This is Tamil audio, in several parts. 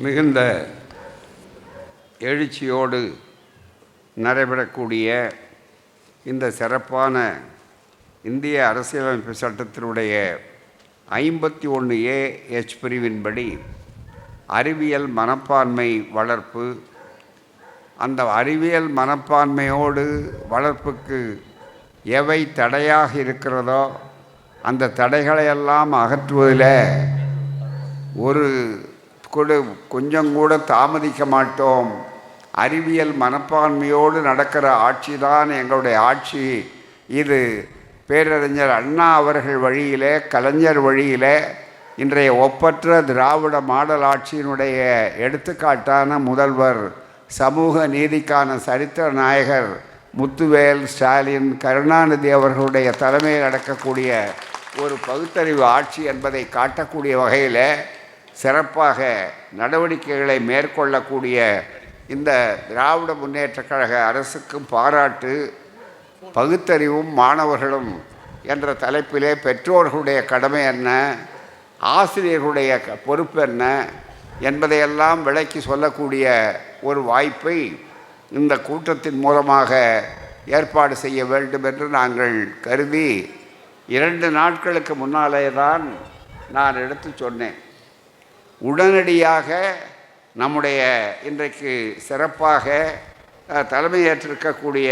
மிகுந்த எழுச்சியோடு நடைபெறக்கூடிய இந்த சிறப்பான இந்திய அரசியலமைப்பு சட்டத்தினுடைய 51A பிரிவின்படி அறிவியல் மனப்பான்மை வளர்ப்பு, அந்த அறிவியல் மனப்பான்மையோடு வளர்ப்புக்கு எவை தடையாக இருக்கிறதோ அந்த தடைகளையெல்லாம் அகற்றுவதில் கொஞ்சம் கூட தாமதிக்க மாட்டோம். அறிவியல் மனப்பான்மையோடு நடக்கிற ஆட்சி தான் எங்களுடைய ஆட்சி. இது பேரறிஞர் அண்ணா அவர்கள் வழியிலே, கலைஞர் வழியிலே இன்றைய ஒப்பற்ற திராவிட மாடல் ஆட்சியினுடைய எடுத்துக்காட்டான முதல்வர், சமூக நீதிக்கான சரித்திர நாயகர் முத்துவேல் ஸ்டாலின், கருணாநிதி அவர்களுடைய தலைமையில் நடக்கக்கூடிய ஒரு பகுத்தறிவு ஆட்சி என்பதை காட்டக்கூடிய வகையில் சிறப்பாக நடவடிக்கைகளை மேற்கொள்ளக்கூடிய இந்த திராவிட முன்னேற்றக் கழக அரசுக்கும் பாராட்டு. பகுத்தறிவும் மாணவர்களும் என்ற தலைப்பிலே பெற்றோர்களுடைய கடமை என்ன, ஆசிரியர்களுடைய பொறுப்பு என்ன என்பதையெல்லாம் விளக்கி சொல்லக்கூடிய ஒரு வாய்ப்பை இந்த கூட்டத்தின் மூலமாக ஏற்பாடு செய்ய வேண்டும் என்று நாங்கள் கருதி 2 நாட்களுக்கு முன்னாலே தான் நான் எடுத்து சொன்னேன். உடனடியாக நம்முடைய இன்றைக்கு சிறப்பாக தலைமையேற்றிருக்கக்கூடிய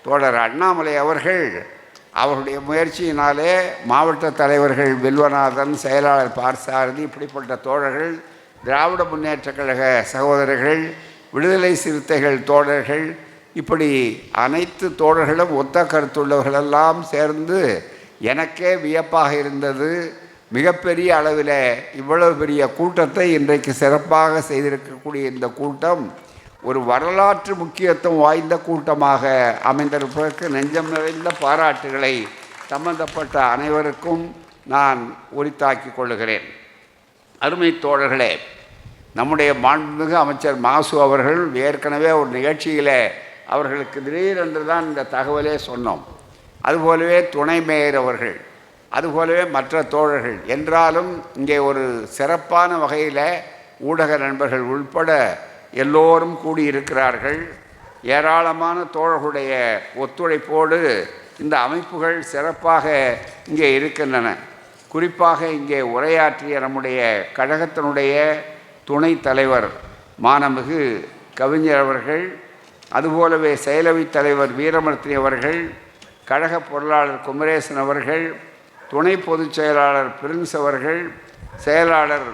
தோழர் அண்ணாமலை அவர்களுடைய முயற்சியினாலே மாவட்ட தலைவர்கள் வில்வநாதன், செயலாளர் பார்த்தசாரதி, இப்படிப்பட்ட தோழர்கள், திராவிட முன்னேற்றக் கழக சகோதரர்கள், விடுதலை சிறுத்தைகள் தோழர்கள், இப்படி அனைத்து தோழர்களும் ஒத்த கருத்துள்ளவர்களெல்லாம் சேர்ந்து எனக்கே வியப்பாக இருந்தது. மிகப்பெரிய அளவில் இவ்வளவு பெரிய கூட்டத்தை இன்றைக்கு சிறப்பாக செய்திருக்கக்கூடிய இந்த கூட்டம் ஒரு வரலாற்று முக்கியத்துவம் வாய்ந்த கூட்டமாக அமைந்திருப்பதற்கு நெஞ்சம் நிறைந்த பாராட்டுகளை சம்பந்தப்பட்ட அனைவருக்கும் நான் உரித்தாக்கி கொள்ளுகிறேன். அருமை தோழர்களே, நம்முடைய மாண்புமிகு அமைச்சர் மாசு அவர்கள் ஏற்கனவே ஒரு நிகழ்ச்சியில் அவர்களுக்கு திடீரென்று தான் இந்த தகவலே சொன்னோம். அதுபோலவே துணை மேயர் அவர்கள், அதுபோலவே மற்ற தோழர்கள். என்றாலும் இங்கே ஒரு சிறப்பான வகையில் ஊடக நண்பர்கள் உள்பட எல்லோரும் கூடியிருக்கிறார்கள். ஏராளமான தோழர்களுடைய ஒத்துழைப்போடு இந்த அமைப்புகள் சிறப்பாக இங்கே இருக்கின்றன. குறிப்பாக இங்கே உரையாற்றிய நம்முடைய கழகத்தினுடைய துணைத் தலைவர் மாண்புமிகு கவிஞர் அவர்கள், அதுபோலவே செயலவைத் தலைவர் வீரமூர்த்தி அவர்கள், கழக பொருளாளர் குமரேசன் அவர்கள், துணை பொதுச் செயலாளர் பிரின்ஸ் அவர்கள், செயலாளர்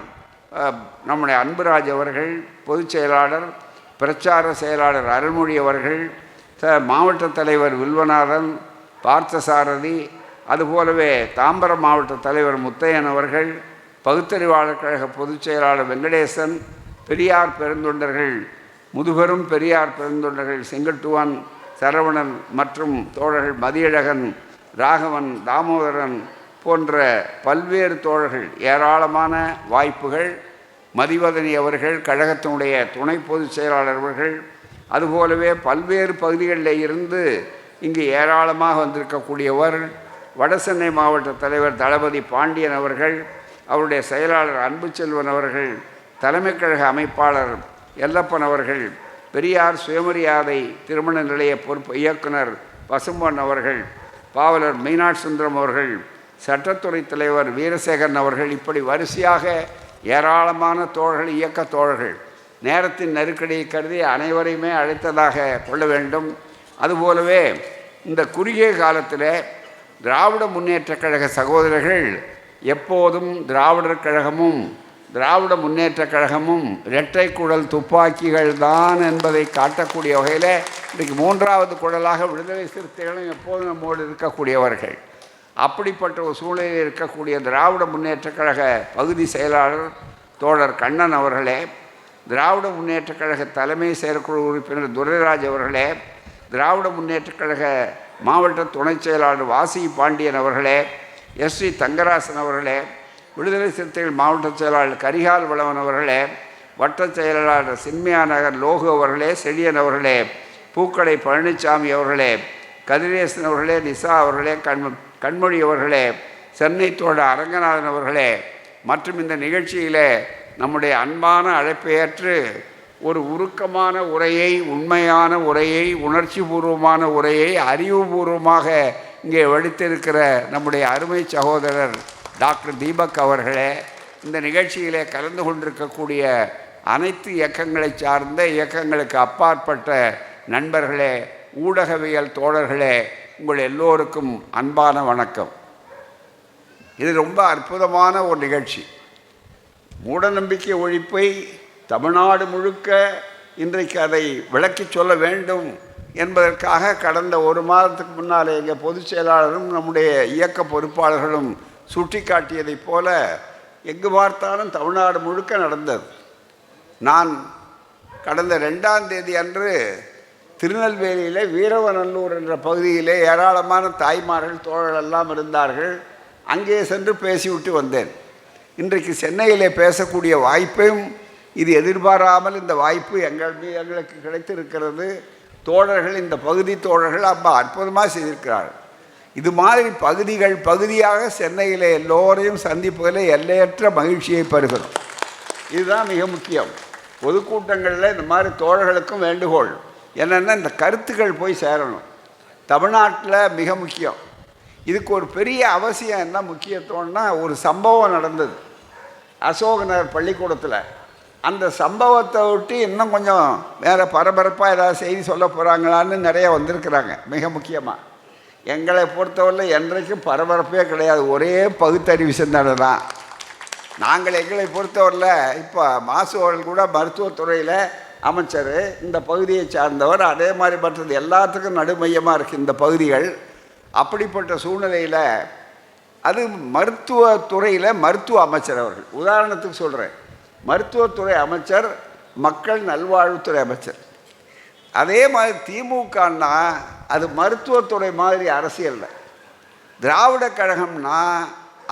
நம்முடைய அன்புராஜ் அவர்கள், பொதுச் செயலாளர் பிரச்சார செயலாளர் அருள்மொழி அவர்கள், மாவட்ட தலைவர் வில்வநாதன், பார்த்தசாரதி, அதுபோலவே தாம்பரம் மாவட்ட தலைவர் முத்தையன் அவர்கள், பகுத்தறிவாளர் கழக பொதுச் செயலாளர் வெங்கடேசன், பெரியார் பெருந்தொண்டர்கள், முதுபெரும் பெரியார் பெருந்தொண்டர்கள் செங்கட்டுவன், சரவணன் மற்றும் தோழர்கள் மதியழகன், ராகவன், தாமோதரன் போன்ற பல்வேறு தோழர்கள், ஏராளமான வாய்ப்புகள். மதிவதனி அவர்கள், கழகத்தினுடைய துணை பொதுச் செயலாளர் அவர்கள், அதுபோலவே பல்வேறு பகுதிகளில் இருந்து இங்கு ஏராளமாக வந்திருக்கக்கூடியவர் வடசென்னை மாவட்ட தலைவர் தளபதி பாண்டியன் அவர்கள், அவருடைய செயலாளர் அன்புச்செல்வன் அவர்கள், தலைமை கழக அமைப்பாளர் எல்லப்பன் அவர்கள், பெரியார் சுயமரியாதை திருமண நிலைய பொறுப்பு இயக்குனர் பசும்பொன் அவர்கள், பாவலர் மீனாட்சி சுந்தரம் அவர்கள், சட்டத்துறை தலைவர் வீரசேகரன் அவர்கள், இப்படி வரிசையாக ஏராளமான தோழர்கள், இயக்க தோழர்கள். நேரத்தின் நெருக்கடியை கருதி அனைவரையுமே அழைத்ததாக கொள்ள வேண்டும். அதுபோலவே இந்த குறுகிய காலத்தில் திராவிட முன்னேற்றக் கழக சகோதரர்கள் எப்போதும் திராவிடர் கழகமும் திராவிட முன்னேற்றக் கழகமும் இரட்டை குழல் துப்பாக்கிகள் தான் என்பதை காட்டக்கூடிய வகையில் இன்றைக்கு 3வது குழலாக விடுதலை சிறுத்தைகளும் எப்போதும் நம்மோடு இருக்கக்கூடியவர்கள். அப்படிப்பட்ட ஒரு சூழ்நிலையில் இருக்கக்கூடிய திராவிட முன்னேற்றக் கழக பகுதி செயலாளர் தோழர் கண்ணன் அவர்களே, திராவிட முன்னேற்றக் கழக தலைமை செயற்குழு உறுப்பினர் துரைராஜ் அவர்களே, திராவிட முன்னேற்றக் கழக மாவட்ட துணைச் செயலாளர் வாசி பாண்டியன் அவர்களே, எஸ்வி தங்கராசன் அவர்களே, விடுதலை சிறுத்தைகள் மாவட்ட செயலாளர் கரிகால் வளவன் அவர்களே, வட்ட செயலாளர் சின்மயா நகர் லோகு அவர்களே, செழியன் அவர்களே, பூக்கடை பழனிசாமி அவர்களே, கதிரேசன் அவர்களே, நிசா அவர்களே, கண்மொழி அவர்களே, சென்னை தோழர் அரங்கநாதன் அவர்களே மற்றும் இந்த நிகழ்ச்சியில் நம்முடைய அன்பான அழைப்பை ஏற்று ஒரு உருக்கமான உரையை, உண்மையான உரையை, உணர்ச்சிபூர்வமான உரையை அறிவுபூர்வமாக இங்கே வடித்திருக்கிற நம்முடைய அருமை சகோதரர் டாக்டர் தீபக் அவர்களே, இந்த நிகழ்ச்சியிலே கலந்து கொண்டிருக்கக்கூடிய அனைத்து இயக்கங்களை சார்ந்த, இயக்கங்களுக்கு அப்பாற்பட்ட நண்பர்களே, ஊடகவியல் தோழர்களே, உங்கள் எல்லோருக்கும் அன்பான வணக்கம். இது ரொம்ப அற்புதமான ஒரு நிகழ்ச்சி. மூடநம்பிக்கை ஒழிப்பை தமிழ்நாடு முழுக்க இன்றைக்கு அதை விளக்கி சொல்ல வேண்டும் என்பதற்காக கடந்த ஒரு மாதத்துக்கு முன்னாலே எங்கள் பொதுச் செயலாளரும் நம்முடைய இயக்க பொறுப்பாளர்களும் சுட்டி காட்டியதைப் போல எங்கு பார்த்தாலும் தமிழ்நாடு முழுக்க நடந்தது. நான் கடந்த 2ஆம் தேதி அன்று திருநெல்வேலியில் வீரவநல்லூர் என்ற பகுதியிலே ஏராளமான தாய்மார்கள் தோழர்கள் எல்லாம் இருந்தார்கள். அங்கே சென்று பேசிவிட்டு வந்தேன். இன்றைக்கு சென்னையிலே பேசக்கூடிய வாய்ப்பையும், இது எதிர்பாராமல் இந்த வாய்ப்பு எங்களுக்கு கிடைத்திருக்கிறது. தோழர்கள், இந்த பகுதி தோழர்கள் ரொம்ப அற்புதமாக செய்திருக்கிறார்கள். இது மாதிரி பகுதியாக சென்னையில் எல்லோரையும் சந்திப்பதில் எல்லையற்ற மகிழ்ச்சியை பெறுகிறோம். இதுதான் மிக முக்கியம். பொதுக்கூட்டங்களில் இந்த மாதிரி தோழர்களுக்கும் வேண்டுகோள் என்னென்னா, இந்த கருத்துக்கள் போய் சேரணும். தமிழ்நாட்டில் மிக முக்கியம். இதுக்கு ஒரு பெரிய அவசியம் என்ன முக்கியத்துவம்னா, ஒரு சம்பவம் நடந்தது அசோகநகர் பள்ளிக்கூடத்தில். அந்த சம்பவத்தை விட்டு இன்னும் கொஞ்சம் வேறு பரபரப்பாக ஏதாவது செய்தி சொல்ல போகிறாங்களான்னு நிறைய வந்திருக்கிறாங்க. மிக முக்கியமாக எங்களை பொறுத்தவரை என்றைக்கும் பரபரப்பே கிடையாது, ஒரே பகுத்தறிவு சிந்தனை தான். நாங்கள் எங்களை பொறுத்தவரையில் இப்போ மாசு அவர்கள் கூட மருத்துவத்துறையில் அமைச்சர், இந்த பகுதியை சார்ந்தவர், அதே மாதிரி மற்றது எல்லாத்துக்கும் நடுமையமாக இருக்குது இந்த பகுதிகள். அப்படிப்பட்ட சூழ்நிலையில் அது மருத்துவத்துறையில் மருத்துவ அமைச்சர் அவர்கள். உதாரணத்துக்கு சொல்கிறேன், மருத்துவத்துறை அமைச்சர், மக்கள் நல்வாழ்வுத்துறை அமைச்சர். அதே மாதிரி திமுகன்னா அது மருத்துவத்துறை மாதிரி அரசியல். திராவிட கழகம்னா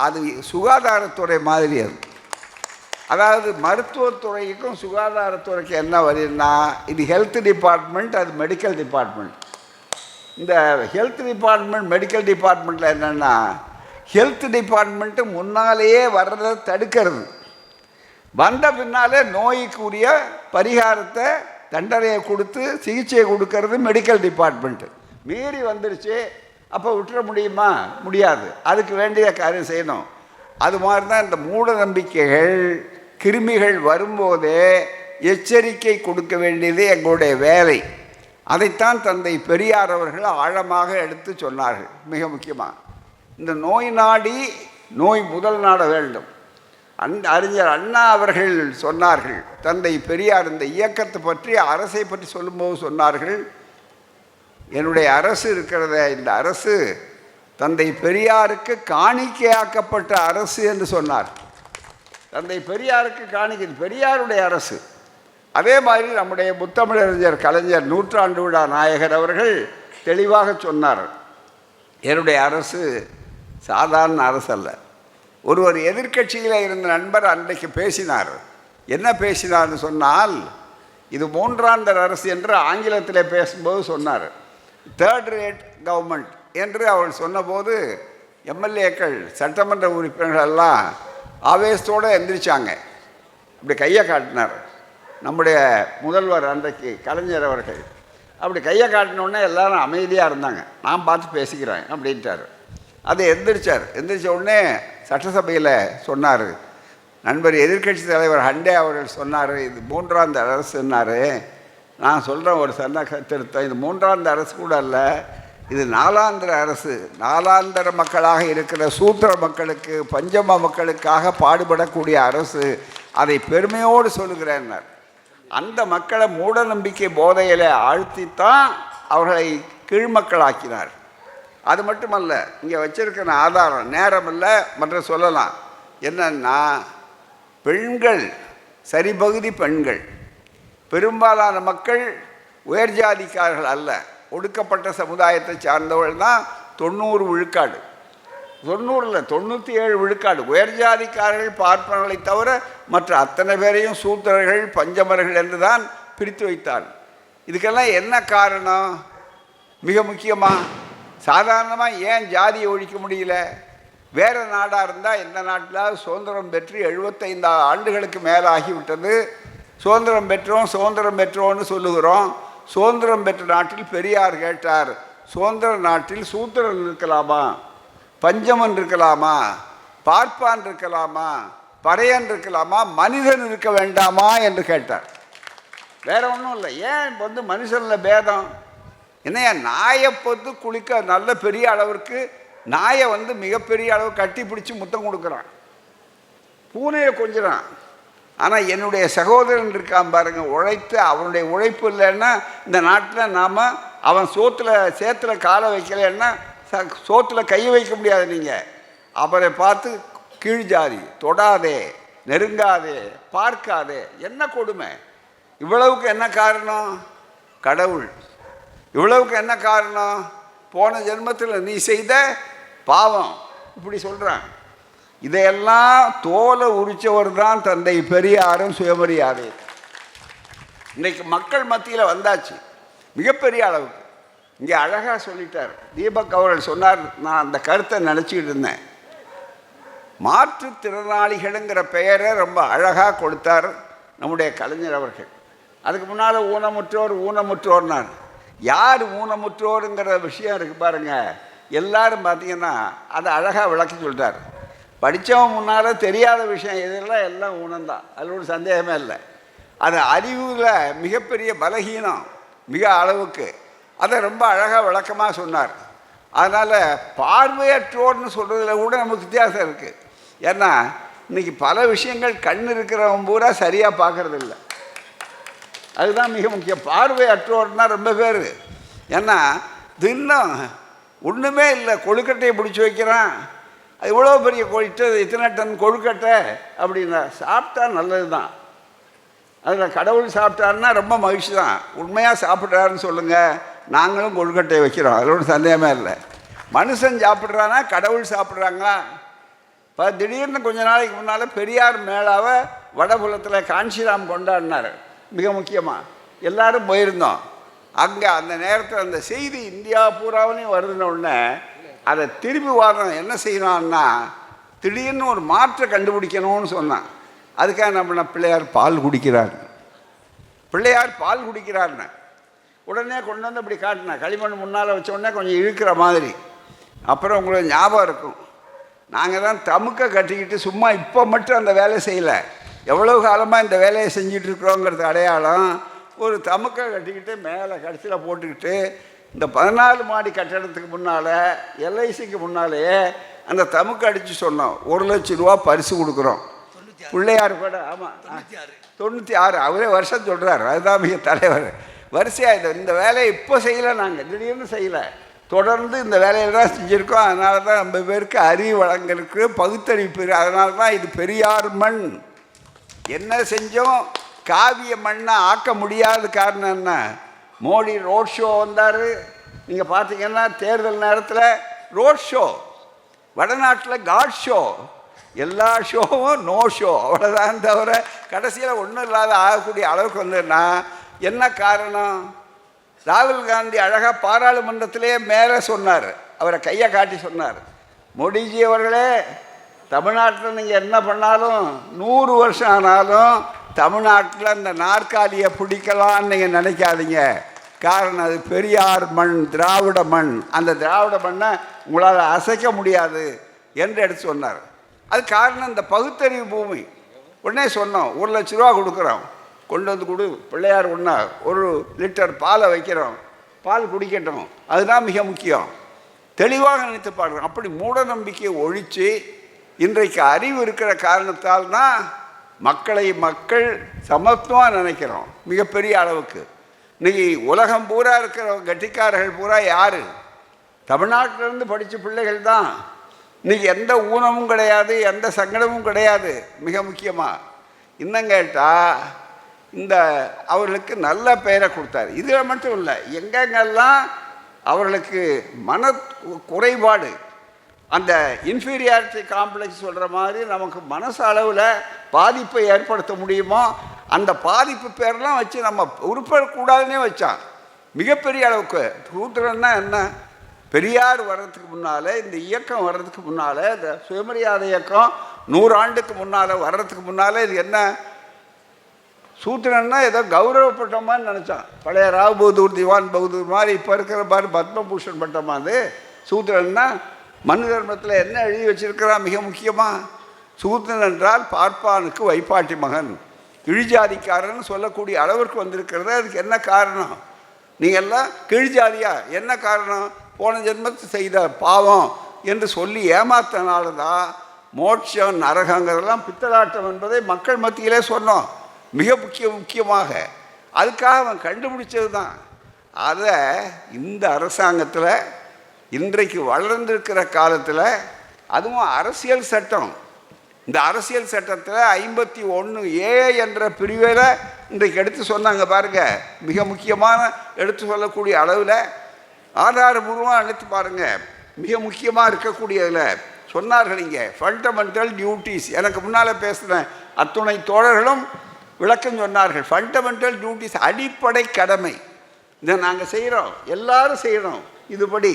அது சுகாதாரத்துறை மாதிரி. அதாவது மருத்துவத்துறைக்கும் சுகாதாரத்துறைக்கு என்ன வருதுன்னா, இது ஹெல்த் டிபார்ட்மெண்ட், அது மெடிக்கல் டிபார்ட்மெண்ட். இந்த ஹெல்த் டிபார்ட்மெண்ட் மெடிக்கல் டிபார்ட்மெண்ட்டில் என்னென்னா, ஹெல்த் டிபார்ட்மெண்ட்டு முன்னாலேயே வர்றதை தடுக்கிறது, வந்த பின்னாலே நோய்க்குரிய பரிகாரத்தை, தண்டனையை கொடுத்து சிகிச்சையை கொடுக்கறது மெடிக்கல் டிபார்ட்மெண்ட்டு. மீறி வந்துடுச்சு, அப்போ விட்டுற முடியுமா? முடியாது. அதுக்கு வேண்டிய காரியம் செய்யணும். அது மாதிரி தான் இந்த மூட நம்பிக்கைகள், கிருமிகள் வரும்போதே எச்சரிக்கை கொடுக்க வேண்டியது எங்களுடைய வேலை. அதைத்தான் தந்தை பெரியார் அவர்கள் ஆழமாக எடுத்து சொன்னார்கள். மிக முக்கியமாக இந்த நோய் நாடி நோய் முதல் நாட வேண்டும். அறிஞர் அண்ணா அவர்கள் சொன்னார்கள், தந்தை பெரியார் இந்த இயக்கத்தை பற்றி, அரசை பற்றி சொல்லும்போது சொன்னார்கள், என்னுடைய அரசு இருக்கிறத, இந்த அரசு தந்தை பெரியாருக்கு காணிக்கையாக்கப்பட்ட அரசு என்று சொன்னார். தந்தை பெரியாருக்கு காணிக்கை, பெரியாருடைய அரசு. அதே மாதிரி நம்முடைய முத்தமிழறிஞர் கலைஞர், நூற்றாண்டு விழா நாயகர் அவர்கள் தெளிவாக சொன்னார், என்னுடைய அரசு சாதாரண அரசு அல்ல. ஒருவர் எதிர்க்கட்சியில் இருந்த நண்பர் அன்றைக்கு பேசினார். என்ன பேசினார்னு சொன்னால், இது 3ஆம் தர அரசு என்று ஆங்கிலத்தில் பேசும்போது சொன்னார். 3rd rate கவர்மெண்ட் என்று அவர் சொன்னபோது எம்எல்ஏக்கள், சட்டமன்ற உறுப்பினர்கள் எல்லாம் ஆவேசத்தோடு எந்திரிச்சாங்க. இப்படி கையை காட்டினார் நம்முடைய முதல்வர் அன்றைக்கு கலைஞர் அவர்கள். அப்படி கையை காட்டினோடனே எல்லாரும் அமைதியாக இருந்தாங்க. நான் பார்த்து பேசிக்கிறேன் அப்படின்ட்டார். அதை எந்திரிச்சார். எந்திரிச்ச உடனே சட்டசபையில் சொன்னார், நண்பர் எதிர்க்கட்சி தலைவர் ஹண்டே அவர்கள் சொன்னார், இது 3ஆம் தர அரசுன்னார். நான் சொல்கிறேன் ஒரு திருத்தம், இது 3ஆம் தர அரசு கூட அல்ல, இது 4ஆம் தர அரசு. 4ஆம் தர மக்களாக இருக்கிற சூத்திர மக்களுக்கு, பஞ்சம மக்களுக்காக பாடுபடக்கூடிய அரசு. அதை பெருமையோடு சொல்லுகிறேன்னார். அந்த மக்களை மூட நம்பிக்கை போதையில் ஆழ்த்தித்தான் அவர்களை கீழ்மக்களாக்கினார். அது மட்டுமல்ல, இங்கே வச்சிருக்கிற ஆதாரம் நேரம் இல்லை, மற்ற சொல்லலாம். என்னன்னா, பெண்கள் சரிபகுதி பெண்கள், பெரும்பாலான மக்கள் உயர் ஜாதிக்காரர்கள் அல்ல, ஒடுக்கப்பட்ட சமுதாயத்தை சார்ந்தவர்கள் தான் 90 விழுக்காடு. 97 விழுக்காடு உயர் ஜாதிக்காரர்கள், பார்ப்பனர்களை தவிர மற்ற அத்தனை பேரையும் சூத்திரர்கள், பஞ்சமர்கள் என்று தான் பிரித்து வைத்தார். இதுக்கெல்லாம் என்ன காரணம்? மிக முக்கியமாக, சாதாரணமாக ஏன் ஜாதியை ஒழிக்க முடியல? வேறு நாடாக இருந்தால் இந்த நாட்டில் சுதந்திரம் பெற்று 75 ஆண்டுகளுக்கு மேலே ஆகிவிட்டது. சுதந்திரம் பெற்றோன்னு சொல்லுகிறோம். சுதந்திரம் பெற்ற நாட்டில் பெரியார் கேட்டார், சுதந்திர நாட்டில் சூத்திரன் இருக்கலாமா, பஞ்சமன் இருக்கலாமா, பார்ப்பான் இருக்கலாமா, பறையன் இருக்கலாமா, மனிதன் இருக்க வேண்டாமா என்று கேட்டார். வேற ஒன்றும் இல்லை. ஏன் இப்போ மனுஷனில் பேதம் என்னையா? நாயை குளிக்க நல்ல பெரிய அளவிற்கு நாயை மிகப்பெரிய அளவு கட்டி பிடிச்சி முத்தம் கொடுக்குறான், பூனையை கொஞ்சிறான். ஆனால் என்னுடைய சகோதரன் இருக்கான் பாருங்க, உழைத்து அவனுடைய உழைப்பு இல்லைன்னா இந்த நாட்டில் நாம் அவன் சேத்துல காலை வைக்கலைன்னா சோத்தில் கையை வைக்க முடியாது. நீங்கள் அவரை பார்த்து கீழ் ஜாதி, தொடாதே, நெருங்காதே, பார்க்காதே. என்ன கொடுமை! இவ்வளவுக்கு என்ன காரணம்? கடவுள். இவ்வளவுக்கு என்ன காரணம்? போன ஜென்மத்தில் நீ செய்த பாவம். இப்படி சொல்கிறான். இதையெல்லாம் தோலை உரித்தவர் தான் தந்தை பெரியாரும் சுயமரியாதை. இன்றைக்கு மக்கள் மத்தியில் வந்தாச்சு மிகப்பெரிய அளவுக்கு. இங்கே அழகாக சொல்லிட்டார் தீபக் அவர்கள் சொன்னார். நான் அந்த கருத்தை நினச்சிக்கிட்டு இருந்தேன். மாற்றுத்திறனாளிகளுங்கிற பெயரை ரொம்ப அழகாக கொடுத்தார் நம்முடைய கலைஞர் அவர்கள். அதுக்கு முன்னால் ஊனமுற்றோர்னார். யார் ஊனமுற்றோருங்கிற விஷயம் இருக்குது பாருங்கள். எல்லாரும் பார்த்தீங்கன்னா அதை அழகாக விளக்கி சொல்லிட்டார். படித்தவன் முன்னால் தெரியாத விஷயம் இதெல்லாம் எல்லாம் ஊனம்தான், அதில் ஒரு சந்தேகமே இல்லை. அது அறிவில் மிகப்பெரிய பலகீனம் மிக அளவுக்கு. அதை ரொம்ப அழகாக விளக்கமாக சொன்னார். அதனால் பார்வையற்றோர்னு சொல்கிறதுல கூட நமக்கு வித்தியாசம் இருக்குது. ஏன்னா இன்றைக்கி பல விஷயங்கள் கண் இருக்கிறவன் பூரா சரியாக பார்க்குறதில்ல. அதுதான் மிக முக்கியம். பார்வையற்றோர்னா ரொம்ப பேர். ஏன்னா தின்னம் ஒன்றுமே இல்லை, கொழுக்கட்டையை பிடிச்சி வைக்கிறான். அது இவ்வளோ பெரிய இத்தனை டன் கொழுக்கட்டை அப்படின்னா சாப்பிட்டா நல்லது தான். அதில் கடவுள் சாப்பிட்டாருன்னா ரொம்ப மகிழ்ச்சி தான். உண்மையாக சாப்பிட்றாருன்னு சொல்லுங்கள், நாங்களும் கொழுக்கட்டையை வைக்கிறோம், அதோட சந்தேகமே இல்லை. மனுஷன் சாப்பிட்றானா கடவுள் சாப்பிட்றாங்களா? இப்போ திடீர்னு கொஞ்ச நாளைக்கு முன்னால் பெரியார் மேளாவை வடபுலத்தில் காஞ்சிராம் கொண்டாடினார். மிக முக்கியமாக எல்லோரும் போயிருந்தோம். அங்கே அந்த நேரத்தில் அந்த செய்தி இந்தியா பூராவிலையும் வருதுன உடனே அதை திரும்பி வரணும். என்ன செய்யணும்னா திடீர்னு ஒரு மாற்றை கண்டுபிடிக்கணும்னு சொன்னான். அதுக்காக நம்ம பிள்ளையார் பால் குடிக்கிறார்னு உடனே கொண்டு வந்து அப்படி காட்டினேன். களிமண் முன்னால் வச்ச உடனே கொஞ்சம் இழுக்கிற மாதிரி. அப்புறம் உங்களுக்கு ஞாபகம் இருக்கும், நாங்கள் தான் தமுக்க கட்டிக்கிட்டு சும்மா இப்போ மட்டும் அந்த வேலையை செய்யலை, எவ்வளவு காலமாக இந்த வேலையை செஞ்சிட்ருக்குறோங்கிறது அடையாளம். ஒரு தமுக்க கட்டிக்கிட்டு மேலே கடைசியில் போட்டுக்கிட்டு இந்த 14 மாடி கட்டடத்துக்கு முன்னால் எல்ஐசிக்கு முன்னாலேயே அந்த தமுக்கு அடித்து சொன்னோம், 1 லட்சம் ரூபா பரிசு கொடுக்குறோம். பிள்ளையார் கூட ஆமாம் 96 அவரே வருஷம் சொல்கிறார். அதுதான் மிக தலைவர். வரிசையாக இந்த வேலையை இப்போ செய்யலை, நாங்கள் திடீர்னு செய்யலை, தொடர்ந்து இந்த வேலையில் தான் செஞ்சுருக்கோம். அதனால தான் நம்ம பேருக்கு அறிவு வழங்கலுக்கு பகுத்தறிவு. அதனால தான் இது பெரியார் மண். என்ன செஞ்சோம், காவிய மண்ணை ஆக்க முடியாத காரணம் என்ன? மோடி ரோட் ஷோ வந்தார். நீங்கள் பார்த்தீங்கன்னா தேர்தல் நேரத்தில் ரோட் ஷோ, வடநாட்டில் காட் ஷோ, எல்லா ஷோவும் நோ ஷோ, அவ்வளோதான். தவிர கடைசியில் ஒன்றும் இல்லாத ஆகக்கூடிய அளவுக்கு வந்ததுன்னா என்ன காரணம்? ராகுல் காந்தி அழகாக பாராளுமன்றத்திலே மேலே சொன்னார், அவரை கையை காட்டி சொன்னார், மோடிஜி அவர்களே, தமிழ்நாட்டில் நீங்கள் என்ன பண்ணாலும் 100 வருஷம் ஆனாலும் தமிழ்நாட்டில் அந்த நாற்காலியை பிடிக்கலான்னு நீங்கள் நினைக்காதீங்க. காரணம் அது பெரியார் மண், திராவிட மண். அந்த திராவிட மண்ணை உங்களால் அசைக்க முடியாது என்று எடுத்து சொன்னார். அது காரணம் இந்த பகுத்தறிவு பூமி. உடனே சொன்னோம், 1 லட்ச ரூபா கொடுக்குறோம், கொண்டு வந்து கொடு, பிள்ளையார் ஒன்றா 1 லிட்டர் பாலை வைக்கிறோம், பால் குடிக்கட்டும். அதுதான் மிக முக்கியம். தெளிவாக நினைத்து பாடுறோம். அப்படி மூட நம்பிக்கையை ஒழித்து இன்றைக்கு அறிவு இருக்கிற காரணத்தால் தான் மக்கள் சமத்துவமாக நினைக்கிறோம் மிகப்பெரிய அளவுக்கு. இன்றைக்கி உலகம் பூரா இருக்கிற கட்டிக்காரர்கள் பூரா யார்? தமிழ்நாட்டிலேருந்து படித்த பிள்ளைகள் தான். இன்றைக்கி எந்த ஊனமும் கிடையாது, எந்த சங்கடமும் கிடையாது. மிக முக்கியமாக இன்னும் கேட்டால் இந்த அவர்களுக்கு நல்ல பெயரை கொடுத்தார். இதில் மட்டும் இல்லை, எங்கெங்கெல்லாம் அவர்களுக்கு மன குறைபாடு, அந்த இன்ஃபீரியாரிட்டி காம்ப்ளெக்ஸ் சொல்கிற மாதிரி நமக்கு மனசு அளவில் பாதிப்பை ஏற்படுத்த முடியுமோ அந்த பாதிப்பு பேரெலாம் வச்சு நம்ம உருப்படக்கூடாதுன்னே வச்சான் மிகப்பெரிய அளவுக்கு. சூத்திரன்னா என்ன? பெரியார் வர்றதுக்கு முன்னால், இந்த இயக்கம் வர்றதுக்கு முன்னால், இந்த சுயமரியாதை இயக்கம் 100 ஆண்டுக்கு முன்னால் வர்றதுக்கு முன்னால் இது என்ன சூத்திரன்னா ஏதோ கௌரவப்பட்டமான்னு நினச்சான். பழைய ராவ் பகதூர், திவான் பகதூர் மாதிரி இப்போ இருக்கிற மாதிரி பத்மபூஷன் பட்டமா. அது சூத்திரன்னா மனு தர்மத்தில் என்ன எழுதி வச்சிருக்கிறான்? மிக முக்கியமாக, சூத்திரன் என்றால் பார்ப்பானுக்கு வைப்பாட்டி மகன், இழிஜாதிக்காரன்னு சொல்லக்கூடிய அளவிற்கு வந்திருக்கிறது. அதுக்கு என்ன காரணம்? நீங்கள் எல்லாம் கீழ்ஜாதியா? என்ன காரணம்? போன ஜென்மத்தை செய்த பாவம் என்று சொல்லி ஏமாத்தனால தான் மோட்சம் நரகங்கிறதெல்லாம் பித்தலாட்டம் என்பதை மக்கள் மத்தியிலே சொன்னோம். மிக முக்கியமாக அதுக்காக அவன் கண்டுபிடிச்சது தான். அதை இந்த அரசாங்கத்தில் இன்றைக்கு வளர்ந்திருக்கிற காலத்தில், அதுவும் அரசியல் சட்டம், இந்த அரசியல் சட்டத்தில் 51A என்ற பிரிவில் இன்றைக்கு எடுத்து சொன்னாங்க பாருங்கள். மிக முக்கியமான எடுத்து சொல்லக்கூடிய அளவில் ஆதாரபூர்வமாக எடுத்து பாருங்கள். மிக முக்கியமாக இருக்கக்கூடியதில் சொன்னார்கள் இங்கே ஃபண்டமெண்டல் டியூட்டிஸ். எனக்கு முன்னால் பேசுகிற அத்துணை தோழர்களும் விளக்கம் சொன்னார்கள். ஃபண்டமெண்டல் டியூட்டிஸ், அடிப்படை கடமை. இதை நாங்கள் செய்கிறோம், எல்லாரும் செய்கிறோம். இதுபடி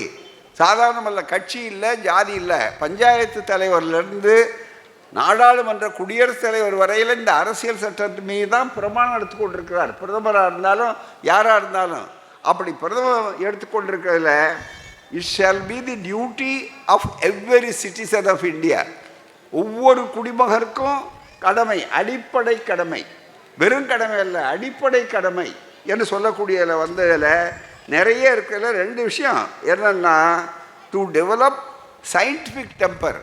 சாதாரணமல்ல, கட்சி இல்லை, ஜாதி இல்லை, பஞ்சாயத்து தலைவர்லேருந்து நாடாளுமன்ற குடியரசுத் தலைவர் வரையில் இந்த அரசியல் சட்டத்தின் மீது தான் பிரமாணம் எடுத்துக்கொண்டிருக்கிறார். பிரதமராக இருந்தாலும் யாராக இருந்தாலும் அப்படி பிரதமர் எடுத்துக்கொண்டிருக்கிறதுல, it shall be the duty of every citizen of India. ஒவ்வொரு குடிமகனுக்கும் கடமை, அடிப்படை கடமை, வெறும் கடமை அல்ல, அடிப்படை கடமை என்று சொல்லக்கூடியதில் வந்ததில் நிறைய இருக்கிறதுல 2 விஷயம் என்னென்னா, டு டெவலப் சயின்டிஃபிக் டெம்பர்,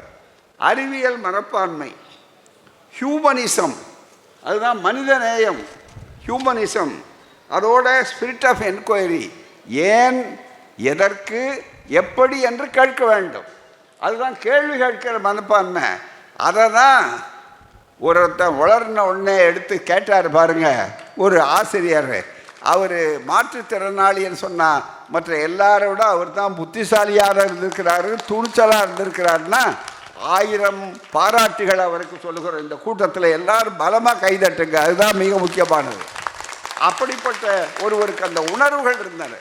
அறிவியல் மனப்பான்மை, ஹியூமனிசம், அதுதான் மனித நேயம், ஹியூமனிசம், அதோட ஸ்பிரிட் ஆஃப் என்கொயரி, ஏன், எதற்கு, எப்படி என்று கேட்க வேண்டும். அதுதான் கேள்வி கேட்கிற மனப்பான்மை. அதை தான் ஒருத்தன் வளர்ன உடனே எடுத்து கேட்டார் பாருங்க ஒரு ஆசிரியர். அவர் மாற்றுத்திறனாளின்னு சொன்னால் மற்ற எல்லாரோட அவர் தான் புத்திசாலியாக இருந்திருக்கிறாரு, துணிச்சலாக இருந்திருக்கிறாருன்னா 1000 பாராட்டுகள் அவருக்கு சொல்லுகிறோம். இந்த கூட்டத்தில் எல்லாரும் பலமாக கைதட்டுங்க, அதுதான் மிக முக்கியமானது. அப்படிப்பட்ட ஒருவருக்கு அந்த உணர்வுகள் இருந்தன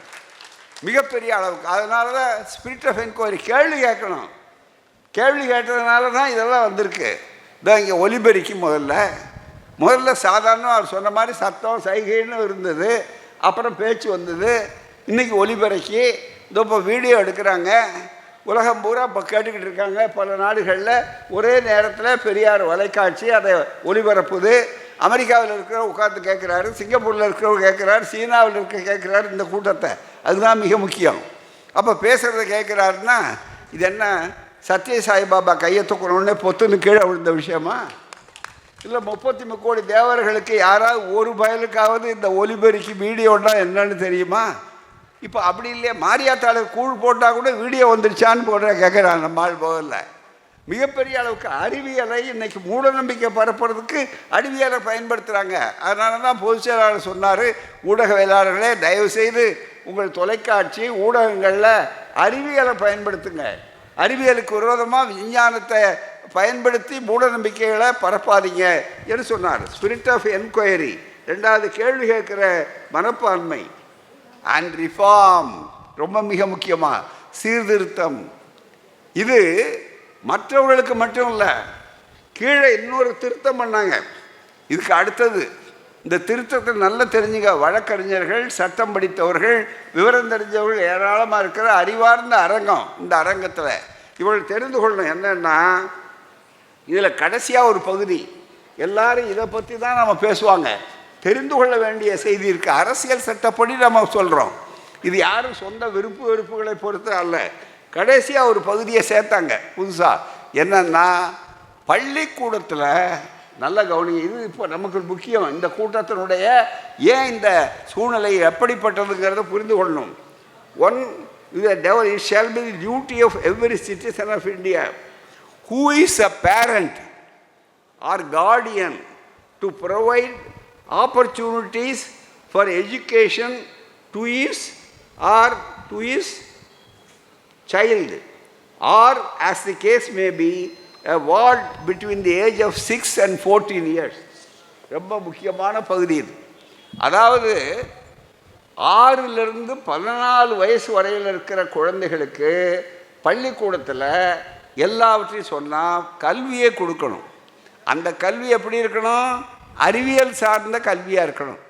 மிகப்பெரிய அளவுக்கு. அதனால தான் ஸ்பிரிட் ஆஃப் என்கொயரி, கேள்வி கேட்கணும். கேள்வி கேட்டதுனால தான் இதெல்லாம் வந்திருக்கு. இதான் இங்கே ஒலிபெருக்கி முதல்ல சாதாரணமாக அவர் சொன்ன மாதிரி சத்தம் சைகைன்னு இருந்தது, அப்புறம் பேச்சு வந்தது. இன்றைக்கி ஒலிபெருக்கி இதோ இப்போ வீடியோ எடுக்கிறாங்க, உலகம் பூரா இப்போ கேட்டுக்கிட்டு இருக்காங்க. பல நாடுகளில் ஒரே நேரத்தில் பெரியார் வலைக்காட்சி அதை ஒளிபரப்புது. அமெரிக்காவில் இருக்கிற உட்காந்து கேட்குறாரு, சிங்கப்பூரில் இருக்கிறவர் கேட்குறாரு, சீனாவில் இருக்க கேட்குறாரு இந்த கூட்டத்தை. அதுதான் மிக முக்கியம். அப்போ பேசுகிறத கேட்குறாருன்னா இது என்ன சத்ய சாய்பாபா கையை தூக்கணுன்னே பொத்துன்னு கீழே விழுந்த விஷயமா? இல்லை 33 கோடி தேவர்களுக்கு யாராவது ஒரு பயலுக்காவது இந்த ஒலிபெருக்கி வீடியோன்னா என்னன்னு தெரியுமா? இப்போ அப்படி இல்லையா, மாரியாத்தாளுக்கு கூழ் போட்டால் கூட வீடியோ வந்துடுச்சான்னு போடுற கேட்குறான் நம்ம ஆள் போகல. மிகப்பெரிய அளவுக்கு அறிவியலை இன்றைக்கி மூட நம்பிக்கை பரப்புறதுக்கு அறிவியலை பயன்படுத்துகிறாங்க. அதனால தான் பொதுச் செயலாளர் சொன்னார், ஊடகவியலாளர்களே தயவுசெய்து உங்கள் தொலைக்காட்சி ஊடகங்களில் அறிவியலை பயன்படுத்துங்க, அறிவியலுக்கு விரோதமாக விஞ்ஞானத்தை பயன்படுத்தி மூட நம்பிக்கைகளை பரப்பாதீங்க என்று சொன்னார். ஸ்பிரிட் ஆஃப் என்கொயரி, 2வது கேள்வி கேட்குற மனப்பான்மை, அண்ட் ரிஃபார்ம், ரொம்ப மிக முக்கியமாக சீர்திருத்தம். இது மற்றவர்களுக்கு மட்டும் இல்லை, கீழே இன்னொரு திருத்தம் பண்ணாங்க. இதுக்கு அடுத்தது இந்த திருத்தத்தை நல்லா தெரிஞ்சுங்க. வழக்கறிஞர்கள், சட்டம் படித்தவர்கள், விவரம் தெரிஞ்சவர்கள் ஏராளமாக இருக்கிற அறிவார்ந்த அரங்கம். இந்த அரங்கத்தில் இவர்கள் தெரிந்து கொள்ளணும் என்னென்னா, இதில் கடைசியாக ஒரு பகுதி எல்லாரும் இதை பற்றி தான் நம்ம பேசுவாங்க. தெரிந்து கொள்ள வேண்டிய செய்தி இருக்குது. அரசியல் சட்டப்படி நம்ம சொல்கிறோம். இது யாரும் சொந்த வெறுப்புகளை பொறுத்து அல்ல. கடைசியாக ஒரு பகுதியை சேர்த்தாங்க புதுசாக. என்னென்னா, பள்ளிக்கூடத்தில் நல்ல கவனி, இது இப்போ நமக்கு முக்கியம். இந்த கூட்டத்தினுடைய ஏன் இந்த சூழ்நிலை எப்படிப்பட்டதுங்கிறத புரிந்து கொள்ளணும். One, it shall be the duty of every citizen of India who is a parent or guardian to provide opportunities for education to his child, or as the case may be, a ward between the age of 6 and 14 years. ரொம்ப முக்கியமான பகுதி இது. அதாவது 6லிருந்து 14 வயசு வரையில் இருக்கிற குழந்தைகளுக்கு பள்ளிக்கூடத்தில் எல்லாவற்றையும் சொன்னால் கல்வியே கொடுக்கணும். அந்த கல்வி எப்படி இருக்கணும்? அறிவியல் சார்ந்த கல்வியாக இருக்கணும்.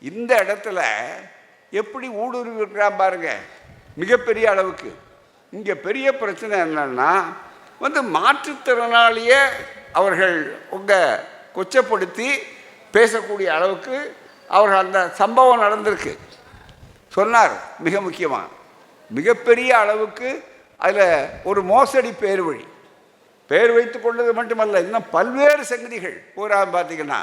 இந்த இடத்துல எப்படி ஊடுருவி இருக்கிறா பாருங்க, மிகப்பெரிய அளவுக்கு. இங்கே பெரிய பிரச்சனை என்னன்னா மாற்றுத்திறனாளியே அவர்கள் கொச்சப்படுத்தி பேசக்கூடிய அளவுக்கு அவர்கள் அந்த சம்பவம் நடந்திருக்கு. சொன்னார் மிக முக்கியமாக மிகப்பெரிய அளவுக்கு அதில் ஒரு மோசடி பேர் வைத்து கொண்டது மட்டுமல்ல, இன்னும் பல்வேறு சங்கதிகள் பூரா பார்த்திங்கன்னா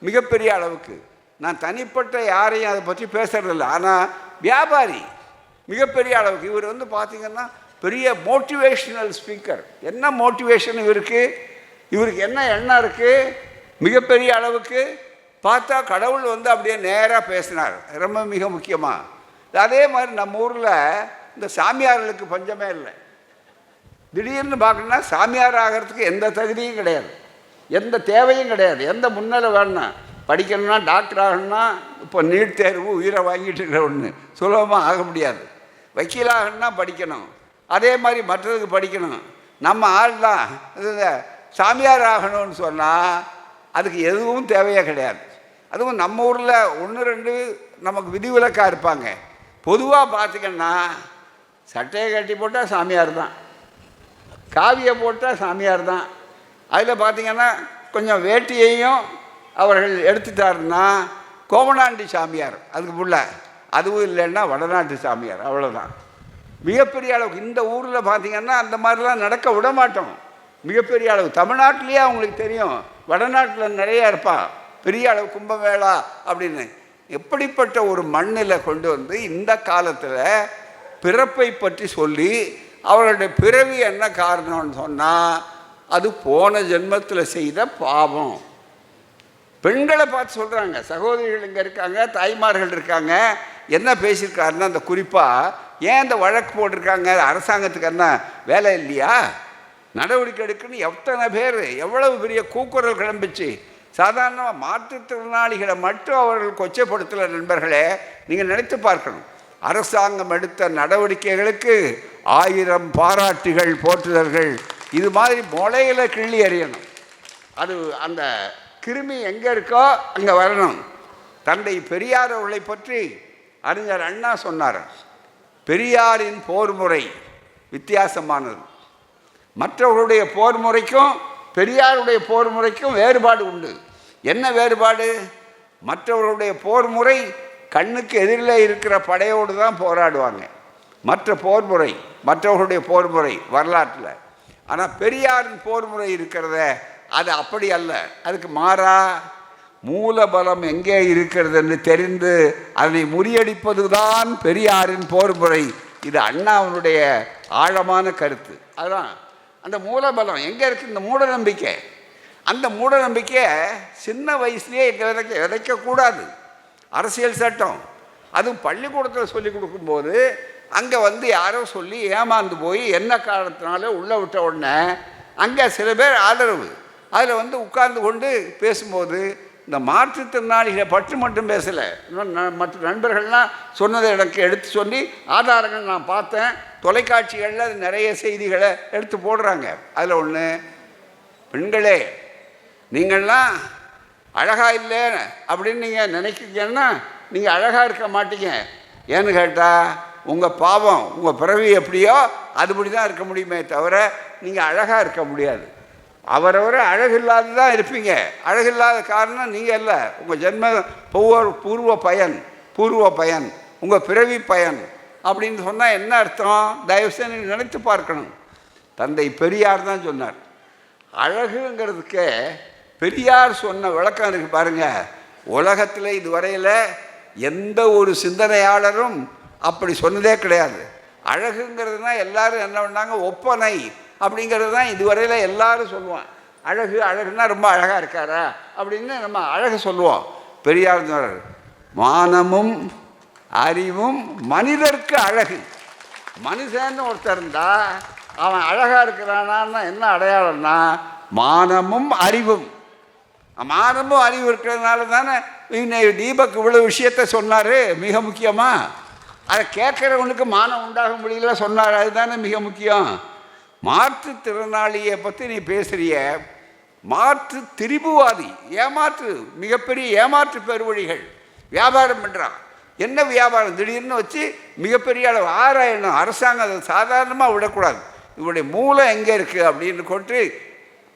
மிகப்பெரிய அளவுக்கு. நான் தனிப்பட்ட யாரையும் அதை பற்றி பேசுறதில்லை, ஆனால் வியாபாரி மிகப்பெரிய அளவுக்கு. இவர் பார்த்திங்கன்னா பெரிய மோட்டிவேஷ்னல் ஸ்பீக்கர். என்ன மோட்டிவேஷன் இவருக்கு என்ன எண்ணம் இருக்குது? மிகப்பெரிய அளவுக்கு பார்த்தா கடவுள் அப்படியே நேராக பேசினார். ரொம்ப மிக முக்கியமாக அதே மாதிரி நம்ம ஊரில் இந்த சாமியார்களுக்கு பஞ்சமே இல்லை. திடீர்னு பார்க்கணுன்னா சாமியார் ஆகிறதுக்கு எந்த தகுதியும் கிடையாது, எந்த தேவையும் கிடையாது. எந்த முன்னிலை வேணும்னா படிக்கணும்னா டாக்டர் ஆகணும்னா இப்போ நீட் தேர்வு உயிரை வாங்கிட்டு இருக்கிற ஒன்று சுலபமாக ஆக முடியாது. வக்கீலாகணும்னா படிக்கணும், அதே மாதிரி மற்றதுக்கு படிக்கணும். நம்ம ஆள்லாம் சாமியார் ஆகணும்னு சொன்னால் அதுக்கு எதுவும் தேவையே கிடையாது. அதுவும் நம்ம ஊரில் 1-2 நமக்கு விதிவிலக்காக இருப்பாங்க. பொதுவாக பார்த்திங்கன்னா சட்டையை கட்டி போட்டால் சாமியார் தான், காவியை போட்டால் சாமியார் தான். அதில் பார்த்திங்கன்னா கொஞ்சம் வேட்டியையும் அவர்கள் எடுத்துட்டாருன்னா கோமநாண்டி சாமியார், அதுக்கு புள்ள. அதுவும் இல்லைன்னா வடநாட்டு சாமியார், அவ்வளோதான். மிகப்பெரிய அளவுக்கு இந்த ஊரில் பார்த்திங்கன்னா அந்த மாதிரிலாம் நடக்க விட மாட்டோம். மிகப்பெரிய அளவு தமிழ்நாட்டிலேயே அவங்களுக்கு தெரியும், வடநாட்டில் நிறையா இருப்பான் பெரிய அளவு கும்பமேளா அப்படின்னு. எப்படிப்பட்ட ஒரு மண்ணில் கொண்டு இந்த காலத்தில் பிறப்பை பற்றி சொல்லி அவர்களுடைய பிறவி என்ன காரணம்னு சொன்னால் அது போன ஜென்மத்தில் செய்த பாவம். பெண்களை பார்த்து சொல்கிறாங்க, சகோதரிகள் இங்கே இருக்காங்க, தாய்மார்கள் இருக்காங்க. என்ன பேசியிருக்காருன்னா அந்த குறிப்பாக ஏன் இந்த வழக்கு போட்டிருக்காங்க, அரசாங்கத்துக்கு என்ன வேலை இல்லையா, நடவடிக்கை எடுக்குன்னு எத்தனை பேர் எவ்வளவு பெரிய கூக்குரல் கிளம்பிச்சு. சாதாரணமாக மாற்றுத்திறனாளிகளை மட்டும் அவர்கள் கொச்சைப்படுத்தல. நண்பர்களே, நீங்கள் நினைத்து பார்க்கணும், அரசாங்கம் எடுத்த நடவடிக்கைகளுக்கு 1000 பாராட்டுகள், போற்றுதல்கள். இது மாதிரி முளையில் கிள்ளி எறியணும். அது அந்த கிருமி எங்கே இருக்கோ அங்கே வரணும். தந்தை பெரியார் அவர்களை பற்றி அறிஞர் அண்ணா சொன்னார், பெரியாரின் போர் முறை வித்தியாசமானது. மற்றவர்களுடைய போர் முறைக்கும் பெரியாருடைய போர் முறைக்கும் வேறுபாடு உண்டு. என்ன வேறுபாடு? மற்றவர்களுடைய போர் முறை கண்ணுக்கு எதிரில் இருக்கிற படையோடு தான் போராடுவாங்க, மற்றவர்களுடைய போர் முறை வரலாற்றில். ஆனால் பெரியாரின் போர் முறை இருக்கிறத அது அப்படி அல்ல. அதுக்கு மாறா மூலபலம் எங்கே இருக்கிறதுன்னு தெரிந்து அதனை முறியடிப்பது தான் பெரியாரின் போர் முறை. இது அண்ணாவினுடைய ஆழமான கருத்து. அதுதான் அந்த மூலபலம் எங்கே இருக்குது, இந்த மூட நம்பிக்கை. அந்த மூட நம்பிக்கையை சின்ன வயசுலேயே விதைக்கக்கூடாது. அரசியல் சட்டம் அதுவும் பள்ளிக்கூடத்தில் சொல்லி கொடுக்கும்போது அங்கே யாரோ சொல்லி ஏமாந்து போய் என்ன காரணத்தினால உள்ளே விட்ட உடனே அங்கே சில பேர் ஆதரவு அதில் உட்கார்ந்து கொண்டு பேசும்போது இந்த மாற்றுத்திறனாளிகளை பற்றி மட்டும் பேசலை, மற்ற நண்பர்கள்லாம் சொன்னதை எனக்கு எடுத்து சொல்லி ஆதாரங்கள் நான் பார்த்தேன். தொலைக்காட்சிகளில் அது நிறைய செய்திகளை எடுத்து போடுறாங்க. அதில் ஒன்று, பெண்களே நீங்கள்லாம் அழகாக இல்லை அப்படின்னு நீங்கள் நினைக்கிறீங்கன்னா நீங்கள் அழகாக இருக்க மாட்டீங்க. ஏன்னு கேட்டால் உங்கள் பாவம், உங்கள் பிறவி எப்படியோ அதுபடி தான் இருக்க முடியுமே தவிர நீங்கள் அழகாக இருக்க முடியாது. அவரவரை அழகில்லாது தான் இருப்பீங்க. அழகில்லாத காரணம் நீங்கள் இல்லை, உங்கள் ஜென்ம பூர்வ பயன், உங்கள் பிறவி பயன் அப்படின்னு சொன்னால் என்ன அர்த்தம்? தயவுசெய்து நீங்கள் நினைத்து பார்க்கணும். தந்தை பெரியார் தான் சொன்னார். அழகுங்கிறதுக்கே பெரியார் சொன்ன விளக்கம் இருக்குது பாருங்கள். உலகத்தில் இதுவரையில் எந்த ஒரு சிந்தனையாளரும் அப்படி சொன்னதே கிடையாது. அழகுங்கிறதுனா எல்லாரும் என்ன பண்ணாங்க, ஒப்பனை அப்படிங்கிறது தான் இதுவரையில் எல்லாரும் சொல்லுவான். அழகுன்னா ரொம்ப அழகாக இருக்காரா அப்படின்னு நம்ம அழகு சொல்லுவோம். பெரியார் மானமும் அறிவும் மனிதருக்கு அழகு. மனுஷன்னு ஒருத்தர் இருந்தால் அவன் அழகாக இருக்கிறானான்னா என்ன அடையாளம்னா மானமும் அறிவும். மானமும் அறிவு இருக்கிறதுனால தானே தீபக் இவ்வளோ விஷயத்த சொன்னார். மிக முக்கியமாக அதை கேட்குறவனுக்கு மானம் உண்டாகும் முடியல சொன்னார். அதுதானே மிக முக்கியம். மாற்றுத்திறனாளியை பற்றி நீ பேசுகிறிய, மாற்று திரிபுவாதி, ஏமாற்று, மிகப்பெரிய ஏமாற்று பெருவழிகள் வியாபாரம் பண்ணுறான். என்ன வியாபாரம்? திடீர்னு வச்சு மிகப்பெரிய அளவு ஆராயணும். அரசாங்கம் அதை சாதாரணமாக விடக்கூடாது. இவருடைய மூலம் எங்கே இருக்குது அப்படின்னு கொண்டு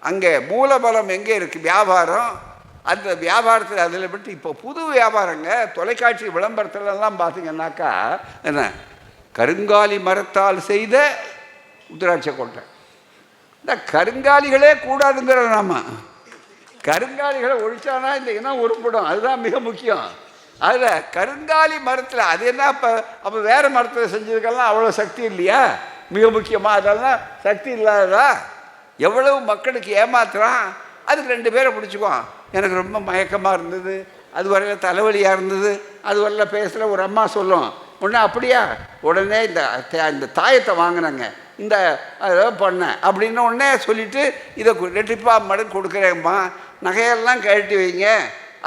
அங்கே மூலபலம் எங்கே இருக்குது வியாபாரம், அந்த வியாபாரத்தில் அதில் பற்றி இப்போ புது வியாபாரங்க. தொலைக்காட்சி விளம்பரத்துலலாம் பார்த்தீங்கன்னாக்கா என்ன, கருங்காலி மரத்தால் செய்த உத்திராட்ச கொட்டை. இந்த கருங்காலிகளே கூடாதுங்கிற நாம கருங்காலிகளை ஒழிச்சானா இந்த இனம் உருப்படும். அதுதான் மிக முக்கியம். அதில் கருங்காலி மரத்தில் அது என்ன, அப்போ வேறு மரத்தில் செஞ்சதுக்கெல்லாம் அவ்வளோ சக்தி இல்லையா? மிக முக்கியமாக அதெல்லாம் சக்தி இல்லாததா? எவ்வளவு மக்களுக்கு ஏமாத்துறான். அதுக்கு 2 பேரை பிடிச்சிக்குவான். எனக்கு ரொம்ப மயக்கமாக இருந்தது, அது வரையில் தலைவலியாக இருந்தது, அது வரையில் பேசல. ஒரு அம்மா சொல்லும், உடனே அப்படியா, உடனே இந்த தாயத்தை வாங்கினாங்க, இந்த பண்ணேன் அப்படின்னு உடனே சொல்லிவிட்டு இதை 2 மடங்கு கொடுக்குறேம்மா, நகையெல்லாம் கழட்டி வைங்க,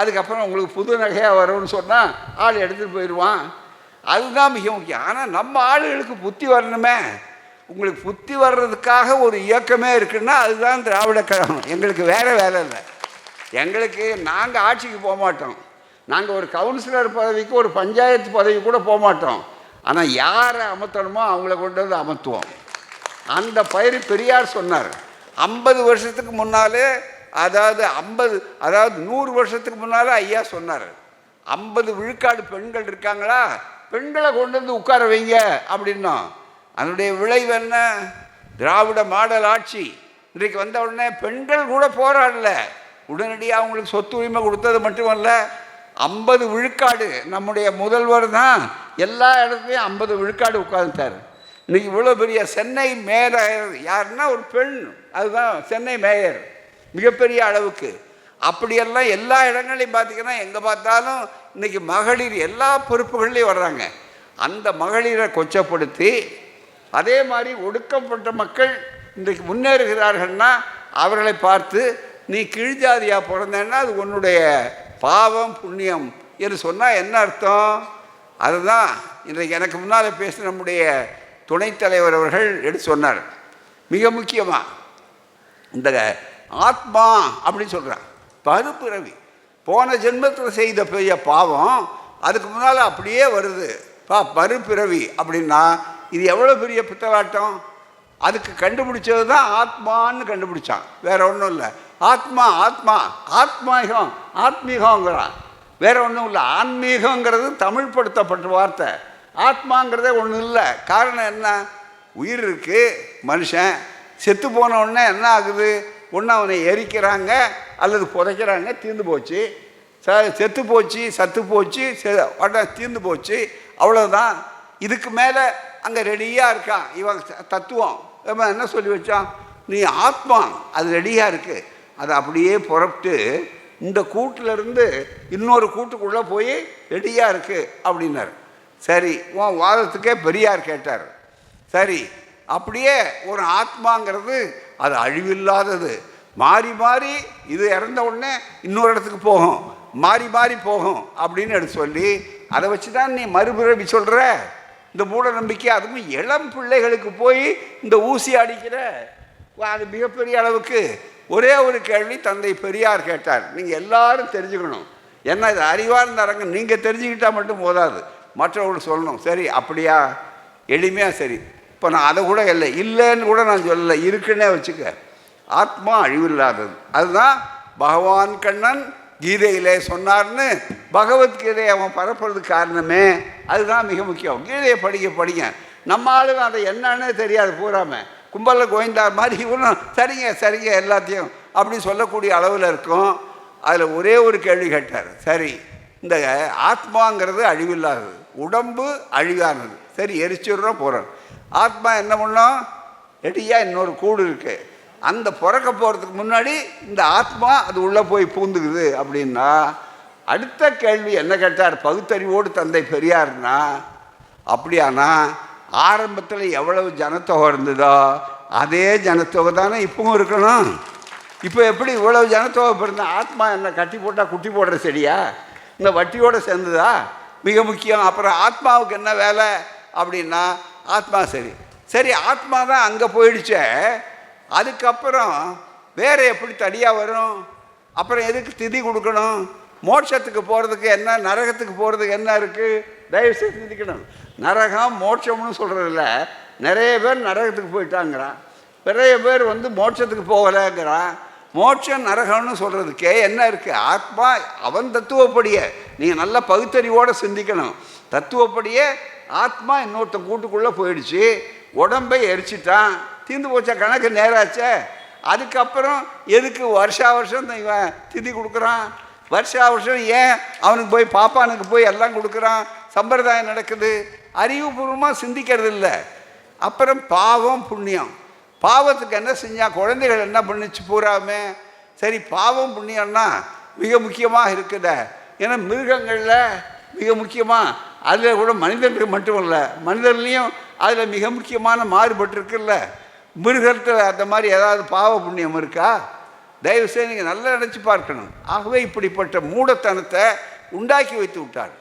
அதுக்கப்புறம் உங்களுக்கு புது நகையாக வரும்னு சொன்னால் ஆள் எடுத்துகிட்டு போயிடுவான். அதுதான் மிக முக்கியம். ஆனால் நம்ம ஆளுகளுக்கு புத்தி வரணுமே. உங்களுக்கு புத்தி வர்றதுக்காக ஒரு இயக்கமே இருக்குன்னா அதுதான் திராவிட கழகம். எங்களுக்கு வேறு வேலை இல்லை. எங்களுக்கு நாங்கள் ஆட்சிக்கு போக மாட்டோம். நாங்கள் ஒரு கவுன்சிலர் பதவிக்கு, ஒரு பஞ்சாயத்து பதவி கூட போக மாட்டோம். ஆனால் யாரை அமர்த்தணுமோ அவங்கள கொண்டு வந்து அமர்த்துவோம். அந்த பயிர் பெரியார் சொன்னார். 50 வருஷத்துக்கு முன்னாலே, அதாவது 100 வருஷத்துக்கு முன்னாலே ஐயா சொன்னார், 50 விழுக்காடு பெண்கள் இருக்காங்களா, பெண்களை கொண்டு வந்து உட்கார வைங்க அப்படின்னா. அதனுடைய விளைவு என்ன? திராவிட மாடல் ஆட்சி. இன்றைக்கு வந்த உடனே பெண்கள் கூட போராடல, உடனடியாக அவங்களுக்கு சொத்து உரிமை கொடுத்தது மட்டுமல்ல, 50 விழுக்காடு. நம்முடைய முதல்வர் தான் எல்லா இடத்துலையும் 50 விழுக்காடு உட்கார்ந்துட்டார். இன்றைக்கி இவ்வளோ பெரிய சென்னை மேயர் யாருன்னா ஒரு பெண், அதுதான் சென்னை மேயர், மிகப்பெரிய அளவுக்கு. அப்படியெல்லாம் எல்லா இடங்களையும் பார்த்திங்கன்னா எங்கே பார்த்தாலும் இன்றைக்கி மகளிர் எல்லா பொறுப்புகள்லேயும் வர்றாங்க. அந்த மகளிரை கொச்சப்படுத்தி, அதே மாதிரி ஒடுக்கப்பட்ட மக்கள் இன்றைக்கு முன்னேறுகிறார்கள்னா அவர்களை பார்த்து நீ கீழ்ஜாதியாக பிறந்தேன்னா அது உன்னுடைய பாவம் புண்ணியம் என்று சொன்னால் என்ன அர்த்தம்? அதுதான் இன்றைக்கு எனக்கு முன்னால் பேசின நம்முடைய துணைத் தலைவர் அவர்கள் எடுத்து சொன்னார். மிக முக்கியமாக இந்த ஆத்மா அப்படின்னு சொல்கிறான். பருப்பிறவி, போன ஜென்மத்தில் செய்த பெரிய பாவம் அதுக்கு முன்னால் அப்படியே வருது. பருப்பிறவி அப்படின்னா இது எவ்வளோ பெரிய பித்தலாட்டம். அதுக்கு கண்டுபிடிச்சது தான் ஆத்மான்னு கண்டுபிடிச்சான், வேற ஒன்றும் இல்லை. ஆத்மா ஆத்மா ஆத்மீகம் ஆத்மீகங்கிறான், வேற ஒன்றும் இல்லை. ஆன்மீகங்கிறது தமிழ் படுத்தப்பட்ட வார்த்தை, ஆத்மாங்கிறதே ஒன்றும் இல்லை. காரணம் என்ன? உயிர் இருக்குது, மனுஷன் செத்து போன உடனே என்ன ஆகுது? ஒன்று அவனை எரிக்கிறாங்க அல்லது புதைக்கிறாங்க, தீர்ந்து போச்சு. செத்து போச்சு, சத்து போச்சு, தீர்ந்து போச்சு, அவ்வளோதான். இதுக்கு மேலே அங்கே ரெடியாக இருக்கான் இவன் தத்துவம். என்ன சொல்லி வச்சான்? நீ ஆத்மா, அது ரெடியாக இருக்குது, அது அப்படியே புறப்பட்டு இந்த கூட்டிலேருந்து இன்னொரு கூட்டுக்குள்ளே போய் ரெடியாக இருக்குது அப்படின்னார். சரி, உன் வாதத்துக்கே பெரியார் கேட்டார். சரி, அப்படியே ஒரு ஆத்மாங்கிறது அது அழிவில்லாதது, மாறி மாறி இது இறந்த உடனே இன்னொரு இடத்துக்கு போகும், மாறி மாறி போகும் அப்படின்னு எடுத்து சொல்லி அதை வச்சு தான் நீ மறுபிறவி சொல்கிற. இந்த மூட நம்பிக்கை, அதுவும் இளம் பிள்ளைகளுக்கு போய் இந்த ஊசி அடிக்கிற, அது மிகப்பெரிய அளவுக்கு. ஒரே ஒரு கேள்வி தந்தை பெரியார் கேட்டார், நீங்கள் எல்லாரும் தெரிஞ்சுக்கணும். ஏன்னா இது அறிவார்ந்த அரங்கம், நீங்கள் தெரிஞ்சுக்கிட்டால் மட்டும் போதாது, மற்றவர்கள் சொல்லணும். சரி, அப்படியா? எளிமையாக சரி. இப்போ நான் அதை கூட இல்லைன்னு கூட நான் சொல்லலை, இருக்குன்னே வச்சுக்க. ஆத்மா அழிவில்லாதது, அதுதான் பகவான் கண்ணன் கீதையிலே சொன்னார்னு பகவத்கீதையை அவன் பரப்புறதுக்கு காரணமே அதுதான் மிக முக்கியம். கீதையை படிக்க நம்ம ஆளுங்க அதை என்னன்னே தெரியாது, பூராமல் கும்பலில் கோவிந்தார் மாதிரி இவனும் சரிங்க சரிங்க எல்லாத்தையும் அப்படி சொல்லக்கூடிய அளவில் இருக்கும். அதில் ஒரே ஒரு கேள்வி கேட்டார். சரி, இந்த ஆத்மாங்கிறது அழிவில்லாதது, உடம்பு அழிவானது, சரி எரிச்சுடுறோம் போகிறோம். ஆத்மா என்ன பண்ணோம்? ரெடியாக இன்னொரு கூடு இருக்குது, அந்த பிறக்க போகிறதுக்கு முன்னாடி இந்த ஆத்மா அது உள்ளே போய் பூந்துக்குது அப்படின்னா அடுத்த கேள்வி என்ன கேட்டார் பகுத்தறிவோடு தந்தை பெரியார்னா, அப்படியானா ஆரம்பத்தில் எவ்வளவு ஜனத்தொகை இருந்ததோ அதே ஜனத்தொகை தானே இப்பவும் இருக்கணும். இப்போ எப்படி இவ்வளவு ஜனத்தொகை பிறந்த ஆத்மா என்ன கட்டி போட்டால் குட்டி போடுற செடியா? இந்த வட்டியோடு சேர்ந்ததா மிக முக்கியம். அப்புறம் ஆத்மாவுக்கு என்ன வேலை அப்படின்னா, ஆத்மா சரி சரி ஆத்மா தான் அங்கே போயிடுச்சே, அதுக்கப்புறம் வேறு எப்படி தனியாக வரும்? அப்புறம் எதுக்கு திதி கொடுக்கணும்? மோட்சத்துக்கு போகிறதுக்கு என்ன, நரகத்துக்கு போகிறதுக்கு என்ன இருக்குது? தயவுசெய்து சிந்திக்கணும். நரகம் மோட்சம்னு சொல்கிறதில்ல. நிறைய பேர் நரகத்துக்கு போயிட்டாங்கிறான், நிறைய பேர் மோட்சத்துக்கு போகலைங்கிறான். மோட்சம் நரகம்னு சொல்கிறதுக்கே என்ன இருக்குது? ஆத்மா அவன் தத்துவப்படியே நீங்கள் நல்லா பகுத்தறிவோடு சிந்திக்கணும். தத்துவப்படியே ஆத்மா இன்னொருத்த கூட்டுக்குள்ளே போயிடுச்சு, உடம்பை எரிச்சிட்டான், தீர்ந்து போச்சா, கணக்கு நேராச்சே. அதுக்கப்புறம் எதுக்கு வருஷா வருஷம் இவன் திதி கொடுக்குறான்? வருஷா வருஷம் ஏன் அவனுக்கு போய் பாப்பானுக்கு போய் எல்லாம் கொடுக்குறான்? சம்பிரதாயம் நடக்குது, அறிவுபூர்வமாக சிந்திக்கிறது இல்லை. அப்புறம் பாவம் புண்ணியம். பாவத்துக்கு என்ன செஞ்சால் குழந்தைகள் என்ன பண்ணிச்சு பூராமே? சரி பாவம் புண்ணியம்னா மிக முக்கியமாக இருக்குத. ஏன்னா மிருகங்களில் மிக முக்கியமாக, அதில் கூட மனிதர்களுக்கு மட்டும் இல்லை, மனிதர்லேயும் அதில் மிக முக்கியமான மாறுபட்டுருக்குல்ல. மிருகத்தில் அந்த மாதிரி ஏதாவது பாவ புண்ணியம் இருக்கா? தயவுசெய்து நீங்கள் நல்லா நினச்சி பார்க்கணும். ஆகவே இப்படிப்பட்ட மூடத்தனத்தை உண்டாக்கி வைத்து விட்டார்.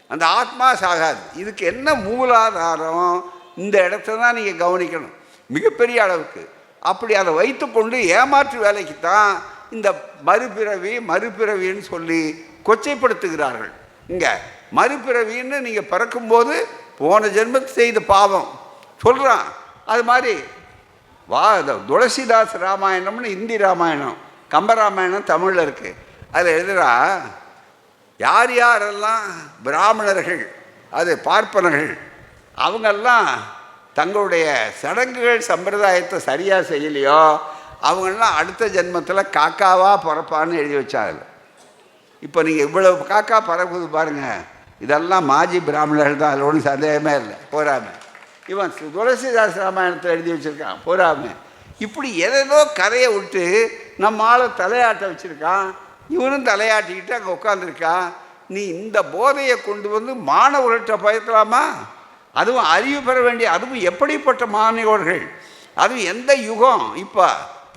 அந்த ஆத்மா சாகாது. இதுக்கு என்ன மூலாதாரம்? இந்த இடத்த தான் நீங்கள் கவனிக்கணும் மிகப்பெரிய அளவுக்கு. அப்படி அதை வைத்து கொண்டு ஏமாற்று வேலைக்கு தான் இந்த மறுபிறவின்னு சொல்லி கொச்சைப்படுத்துகிறார்கள். இங்கே மறுபிறவின்னு நீங்கள் பிறக்கும்போது போன ஜென்மத்தை செய்த பாவம் சொல்கிறான். அது மாதிரி துளசிதாஸ் ராமாயணம்னு இந்தி ராமாயணம், கம்பராமாயணம் தமிழில் இருக்குது. அதில் எழுதுகிறா, யார் யாரெல்லாம் பிராமணர்கள், அது பார்ப்பனர்கள், அவங்கெல்லாம் தங்களுடைய சடங்குகள் சம்பிரதாயத்தை சரியாக செய்யலையோ அவங்கெல்லாம் அடுத்த ஜென்மத்தில் காக்காவாக பிறப்பான்னு எழுதி வச்சாங்க. இப்போ நீங்கள் இவ்வளவு காக்கா பறக்குது பாருங்கள், இதெல்லாம் மாஜி பிராமணர்கள் தான், அதில் ஒன்றும் சந்தேகமே இல்லை. போராமல் இவன் துளசிதாஸ் ராமாயணத்தில் எழுதி வச்சுருக்கான் போராமல். இப்படி ஏதேதோ கதையை விட்டு நம்ம ஆளை தலையாட்ட வச்சுருக்கான். இவனும் தலையாட்டிக்கிட்டு அங்கே உட்காந்துருக்கான். நீ இந்த போதையை கொண்டு மாணவர்கள்ட்ட பயத்தலாமா? அதுவும் அறிவு பெற வேண்டிய, அதுவும் எப்படிப்பட்ட மாணவர்கள், அதுவும் எந்த யுகம்? இப்போ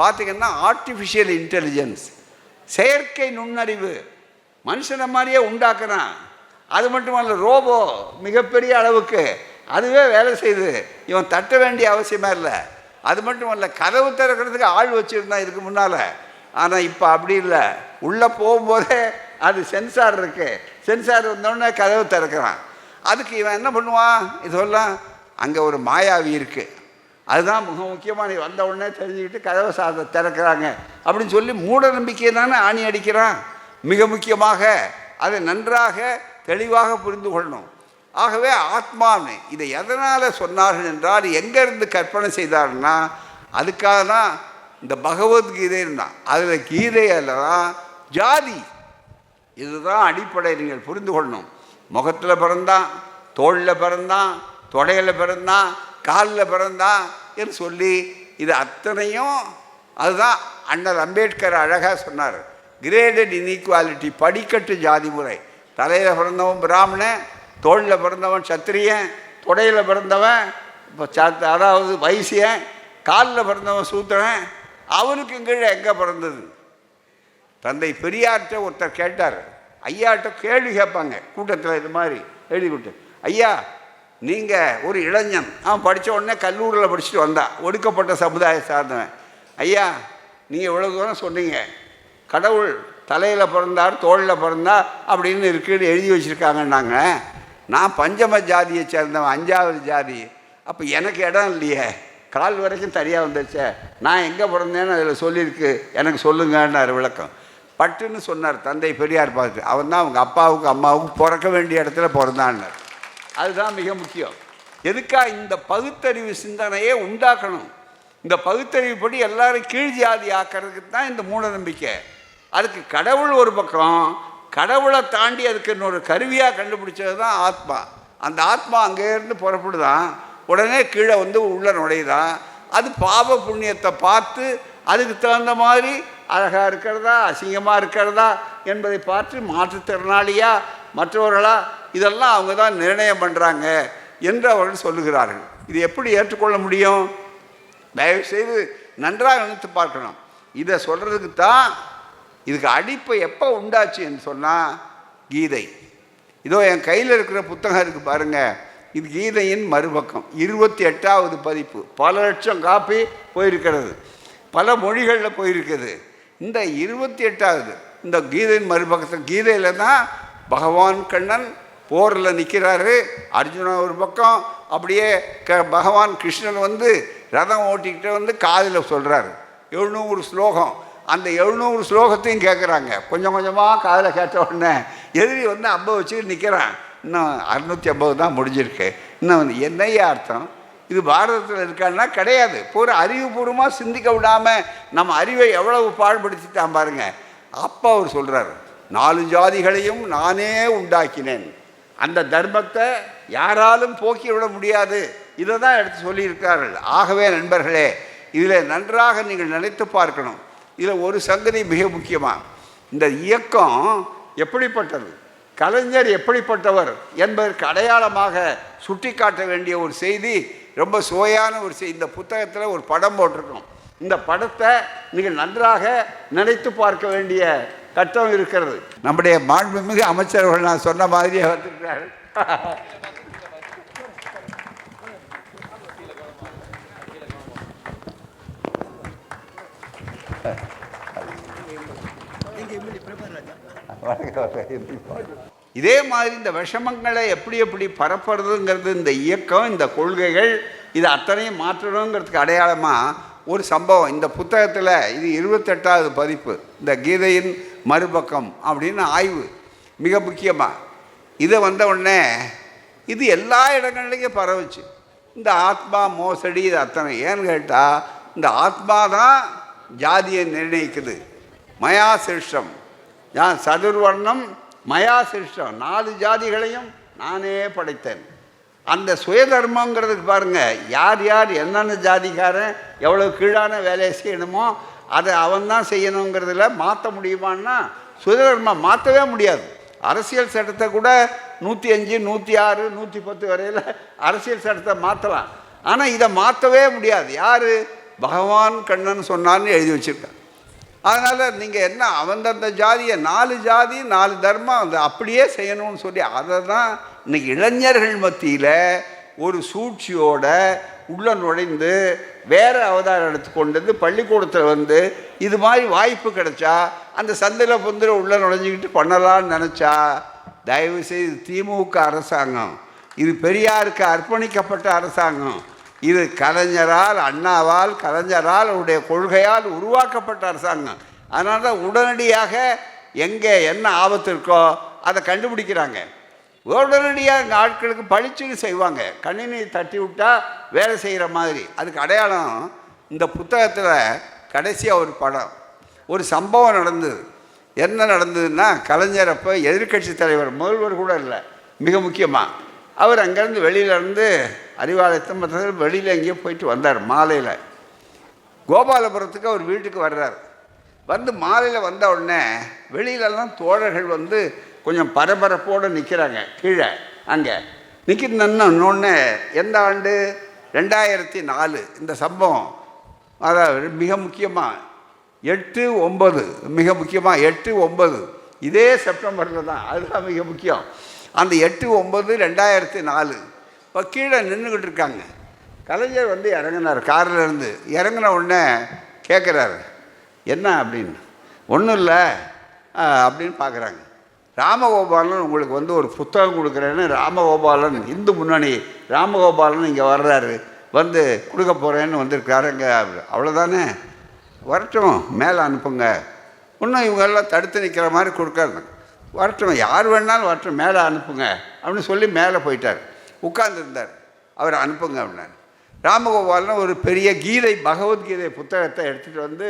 பார்த்திங்கன்னா ஆர்டிஃபிஷியல் இன்டெலிஜென்ஸ், செயற்கை நுண்ணறிவு மனுஷனை மாதிரியே உண்டாக்குறான். அது மட்டுமல்ல, ரோபோ மிகப்பெரிய அளவுக்கு அதுவே வேலை செய்யுது. இவன் தட்ட வேண்டிய அவசியமே இல்லை. அது மட்டுமல்ல, கதவு திறக்கிறதுக்கு ஆள் வச்சுருந்தான் இதுக்கு முன்னால். ஆனால் இப்போ அப்படி இல்லை. உள்ளே போகும்போதே அது சென்சார் இருக்குது, சென்சார் வந்தோடனே கதவு திறக்கிறான். அதுக்கு இவன் என்ன பண்ணுவான்? இதெல்லாம் அங்கே ஒரு மாயாவி இருக்குது, அதுதான் மிக முக்கியமாக. நீ வந்த உடனே தெரிஞ்சுக்கிட்டு கதவை திறக்கிறாங்க அப்படின்னு சொல்லி மூட நம்பிக்கையை தானே ஆணி அடிக்கிறான். மிக முக்கியமாக அதை நன்றாக தெளிவாக புரிந்து கொள்ளணும். ஆகவே ஆத்மான்னு இதை எதனால் சொன்னார்கள் என்றால், எங்கேருந்து கற்பனை செய்தார்னா, அதுக்காக தான் இந்த பகவத்கீதைன்னா, அதில் கீதையில் தான் ஜாதி, இதுதான் அடிப்படை. நீங்கள் புரிந்து கொள்ளணும். முகத்தில் பிறந்தான், தோளில் பிறந்தான், தொடையில் பிறந்தான், காலில் பிறந்தான் என்று சொல்லி இது அத்தனையும் அதுதான் அண்ணல் அம்பேத்கர் அழகாக சொன்னார். கிரேடட் இன்இக்வாலிட்டி, படிக்கட்டு ஜாதி முறை. தலையில் பிறந்தவன் பிராமணன், தோளில் பிறந்தவன் சத்திரியன், தொடையில் பிறந்தவன் இப்போ அதாவது வைசியன், காலில் பிறந்தவன் சூத்திரன். அவனுக்கு கீழே எங்கே பிறந்தது? தந்தை பெரியார்கிட்ட ஒருத்தர் கேட்டார். ஐயாட்ட கேள்வி கேட்பாங்க கூட்டத்தில், இது மாதிரி எழுதி கொடுத்து, ஐயா நீங்கள் ஒரு இளைஞன், அவன் படித்த உடனே கல்லூரியில் படிச்சுட்டு வந்தான், ஒடுக்கப்பட்ட சமுதாயம் சார்ந்தவன். ஐயா நீங்கள் இவ்வளோ தூரம் சொன்னீங்க, கடவுள் தலையில் பிறந்தார், தோளில் பிறந்தார் அப்படின்னு இருக்குன்னு எழுதி வச்சுருக்காங்கன்னாங்க. நான் பஞ்சம ஜாதியை சேர்ந்தவன், 5வது ஜாதி. அப்போ எனக்கு இடம் இல்லையே, கால் வரைக்கும் தனியாக வந்துருச்சே, நான் எங்கே பிறந்தேன்னு அதில் சொல்லியிருக்கு, எனக்கு சொல்லுங்கன்னார் விளக்கம். பட்டுன்னு சொன்னார் தந்தை பெரியார் பார்த்து. அவன் தான் அவங்க அப்பாவுக்கு அம்மாவுக்கு பிறக்க வேண்டிய இடத்துல பிறந்தான்னார். அதுதான் மிக முக்கியம். எதுக்காக? இந்த பகுத்தறிவு சிந்தனையை உண்டாக்கணும். இந்த பகுத்தறிவுப்படி எல்லாரும் கீழ் ஜாதி ஆக்கிறதுக்கு தான் இந்த மூட நம்பிக்கை. அதுக்கு கடவுள் ஒரு பக்கம், கடவுளை தாண்டி அதுக்கு இன்னொரு கருவியாக கண்டுபிடிச்சது தான் ஆத்மா. அந்த ஆத்மா அங்கேருந்து புறப்படுதான், உடனே கீழே உள்ள நுழையுதான். அது பாவ புண்ணியத்தை பார்த்து அதுக்கு தகுந்த மாதிரி அழகாக இருக்கிறதா அசிங்கமாக இருக்கிறதா என்பதை பார்த்து மாற்றுத்திறனாளியா மற்றவர்களா இதெல்லாம் அவங்க தான் நிர்ணயம் பண்ணுறாங்க என்று அவர்கள் சொல்லுகிறார்கள். இது எப்படி ஏற்றுக்கொள்ள முடியும்? தயவுசெய்து நன்றாக நினைத்து பார்க்கணும். இதை சொல்கிறதுக்கு தான் இதுக்கு அடிப்பை எப்போ உண்டாச்சு என்று சொன்னால், கீதை. இதோ என் கையில் இருக்கிற புத்தகம் இருக்குது பாருங்கள், இது கீதையின் மறுபக்கம் 28வது பதிப்பு. பல லட்சம் காப்பி போயிருக்கிறது, பல மொழிகளில் போயிருக்குது. இந்த 28வது இந்த கீதையின் மறுபக்கத்தில், கீதையில் தான் பகவான் கண்ணன் போரில் நிற்கிறாரு, அர்ஜுனா ஒரு பக்கம், அப்படியே பகவான் கிருஷ்ணன் வந்து ரதம் ஓட்டிக்கிட்டு வந்து காதில் சொல்கிறாரு 700 ஸ்லோகம். அந்த 700 ஸ்லோகத்தையும் கேட்குறாங்க. கொஞ்சம் கொஞ்சமாக காதில் கேட்ட உடனே எதிரி வந்து 50 வச்சுக்கிட்டு நிற்கிறான். இன்னும் 650 தான் முடிஞ்சிருக்கு. இன்னும் வந்து என்னையா அர்த்தம்? இது பாரதத்தில் இருக்கான்னா கிடையாது. பூரா அறிவுபூர்வமாக சிந்திக்க விடாமல் நம்ம அறிவை எவ்வளவு பாடுபடுத்திட்டான் பாருங்க. அப்போ அவர் சொல்கிறார், 4 ஜாதிகளையும் நானே உண்டாக்கினேன், அந்த தர்மத்தை யாராலும் போக்கிவிட முடியாது. இதை தான் எடுத்து சொல்லியிருக்கார்கள். ஆகவே நண்பர்களே, இதில் நன்றாக நீங்கள் நினைத்து பார்க்கணும். இதில் ஒரு சங்கதி மிக முக்கியமாக, இந்த இயக்கம் எப்படிப்பட்டது, கலைஞர் எப்படிப்பட்டவர் என்பதற்கு அடையாளமாக சுட்டி காட்ட வேண்டிய ஒரு செய்தி, ரொம்ப சுவையான ஒரு செய்தி. இந்த புத்தகத்தில் ஒரு படம் போட்டிருக்கோம். இந்த படத்தை நீங்கள் நன்றாக நினைத்து பார்க்க வேண்டிய கட்டம் இருக்கிறது. நம்முடைய மாண்புமிகு அமைச்சர்கள் நான் சொன்ன மாதிரியே வந்திருக்கிறார்கள். இதே மாதிரி இந்த விஷமங்களை எப்படி எப்படி பரப்புறதுங்கிறது, இந்த இயக்கம், இந்த கொள்கைகள், இது அத்தனையும் மாற்றணுங்கிறதுக்கு அடையாளமாக ஒரு சம்பவம் இந்த புத்தகத்தில். இது 28வது பதிப்பு, இந்த கீதையின் மறுபக்கம் அப்படின்னு ஆய்வு. மிக முக்கியமாக இதை வந்த உடனே இது எல்லா இடங்கள்லையும் பரவுச்சு. இந்த ஆத்மா மோசடி இது அத்தனை. ஏன்னு கேட்டால், இந்த ஆத்மா தான் ஜாதியை நிர்ணயிக்குது. மயா சிருஷ்டம், சதுர்வர்ணம் மயா சிருஷ்டம், 4 ஜாதிகளையும் நானே படைத்தேன். அந்த சுயதர்மங்கிறதுக்கு பாருங்கள், யார் யார் என்னென்ன ஜாதிக்காரன் எவ்வளோ கீழான வேலையை செய்யணுமோ அதை அவன்தான் செய்யணுங்கிறதுல மாற்ற முடியுமான்னா, சுயதர்மம் மாற்றவே முடியாது. அரசியல் சட்டத்தை கூட 105, 106, 110 வரையில் அரசியல் சட்டத்தை மாற்றலாம். ஆனால் இதை மாற்றவே முடியாது. யார்? பகவான் கண்ணன் சொன்னான்னு எழுதி வச்சுருக்கான். அதனால் நீங்கள் என்ன, அந்தந்த ஜாதியை 4 ஜாதி 4 தர்மம் அந்த அப்படியே செய்யணும்னு சொல்லி, அதை தான் இன்றைக்கி இளைஞர்கள் மத்தியில் ஒரு சூழ்ச்சியோட உள்ளே நுழைந்து வேறு அவதாரம் எடுத்துக்கொண்டது. பள்ளிக்கூடத்தில் வந்து இது மாதிரி வாய்ப்பு கிடைச்சா அந்த சந்தையில் பொந்திர உள்ளே நுழைஞ்சிக்கிட்டு பண்ணலான்னு நினச்சா, தயவுசெய்து திமுக அரசாங்கம், இது பெரியாருக்கு அர்ப்பணிக்கப்பட்ட அரசாங்கம், இது கலைஞரால், அண்ணாவால், கலைஞரால், அவருடைய கொள்கையால் உருவாக்கப்பட்ட அரசாங்கம். அதனால தான் உடனடியாக எங்கே என்ன ஆபத்து இருக்கோ அதை கண்டுபிடிக்கிறாங்க. உடனடியாக இந்த ஆட்களுக்கு பழிச்சுன்னு செய்வாங்க. கணினி தட்டி விட்டால் வேலை செய்கிற மாதிரி. அதுக்கு அடையாளம் இந்த புத்தகத்தில் கடைசியாக ஒரு படம், ஒரு சம்பவம் நடந்தது. என்ன நடந்ததுன்னா, கலைஞர் அப்போ எதிர்கட்சி தலைவர், முதல்வர் கூட இல்லை, மிக முக்கியமாக அவர் அங்கேருந்து வெளியிலேருந்து அறிவாலயத்தை மற்ற வெளியில் எங்கேயோ போயிட்டு வந்தார். மாலையில் கோபாலபுரத்துக்கு அவர் வீட்டுக்கு வர்றார். வந்து மாலையில் வந்த உடனே வெளியிலலாம் தோழர்கள் வந்து கொஞ்சம் பரபரப்போடு நிற்கிறாங்க. கீழே அங்கே நிற்கிறோன்னே, எந்த ஆண்டு? 2004 இந்த சம்பவம். அதாவது மிக முக்கியமாக 8/9, மிக முக்கியமாக 8/9 இதே செப்டம்பரில் தான். அதுதான் மிக முக்கியம். அந்த 8/9/2004 இப்போ கீழே நின்றுக்கிட்டு இருக்காங்க. கலைஞர் வந்து இறங்கினார். காரில் இருந்து இறங்கின உடனே கேட்குறாரு, என்ன அப்படின்னு. ஒன்றும் இல்லை அப்படின்னு பார்க்குறாங்க. ராமகோபாலன் உங்களுக்கு வந்து ஒரு புத்தகம் கொடுக்குறேன்னு ராமகோபாலன், இந்து முன்னணி ராமகோபாலன் இங்கே வர்றாரு, வந்து கொடுக்க போகிறேன்னு வந்திருக்காருங்க. அவ்வளோதானே, வரட்டும், மேலே அனுப்புங்க. இன்னும் இவங்கெல்லாம் தடுத்து நிற்கிற மாதிரி கொடுக்காரு. வரட்டும், யார் வேணாலும் வரட்டும், மேலே அனுப்புங்க அப்படின்னு சொல்லி மேலே போயிட்டார். உட்கார்ந்துருந்தார். அவர் அனுப்புங்க அப்படின்னார். ராமகோபாலன் ஒரு பெரிய கீதை, பகவத்கீதை புத்தகத்தை எடுத்துகிட்டு வந்து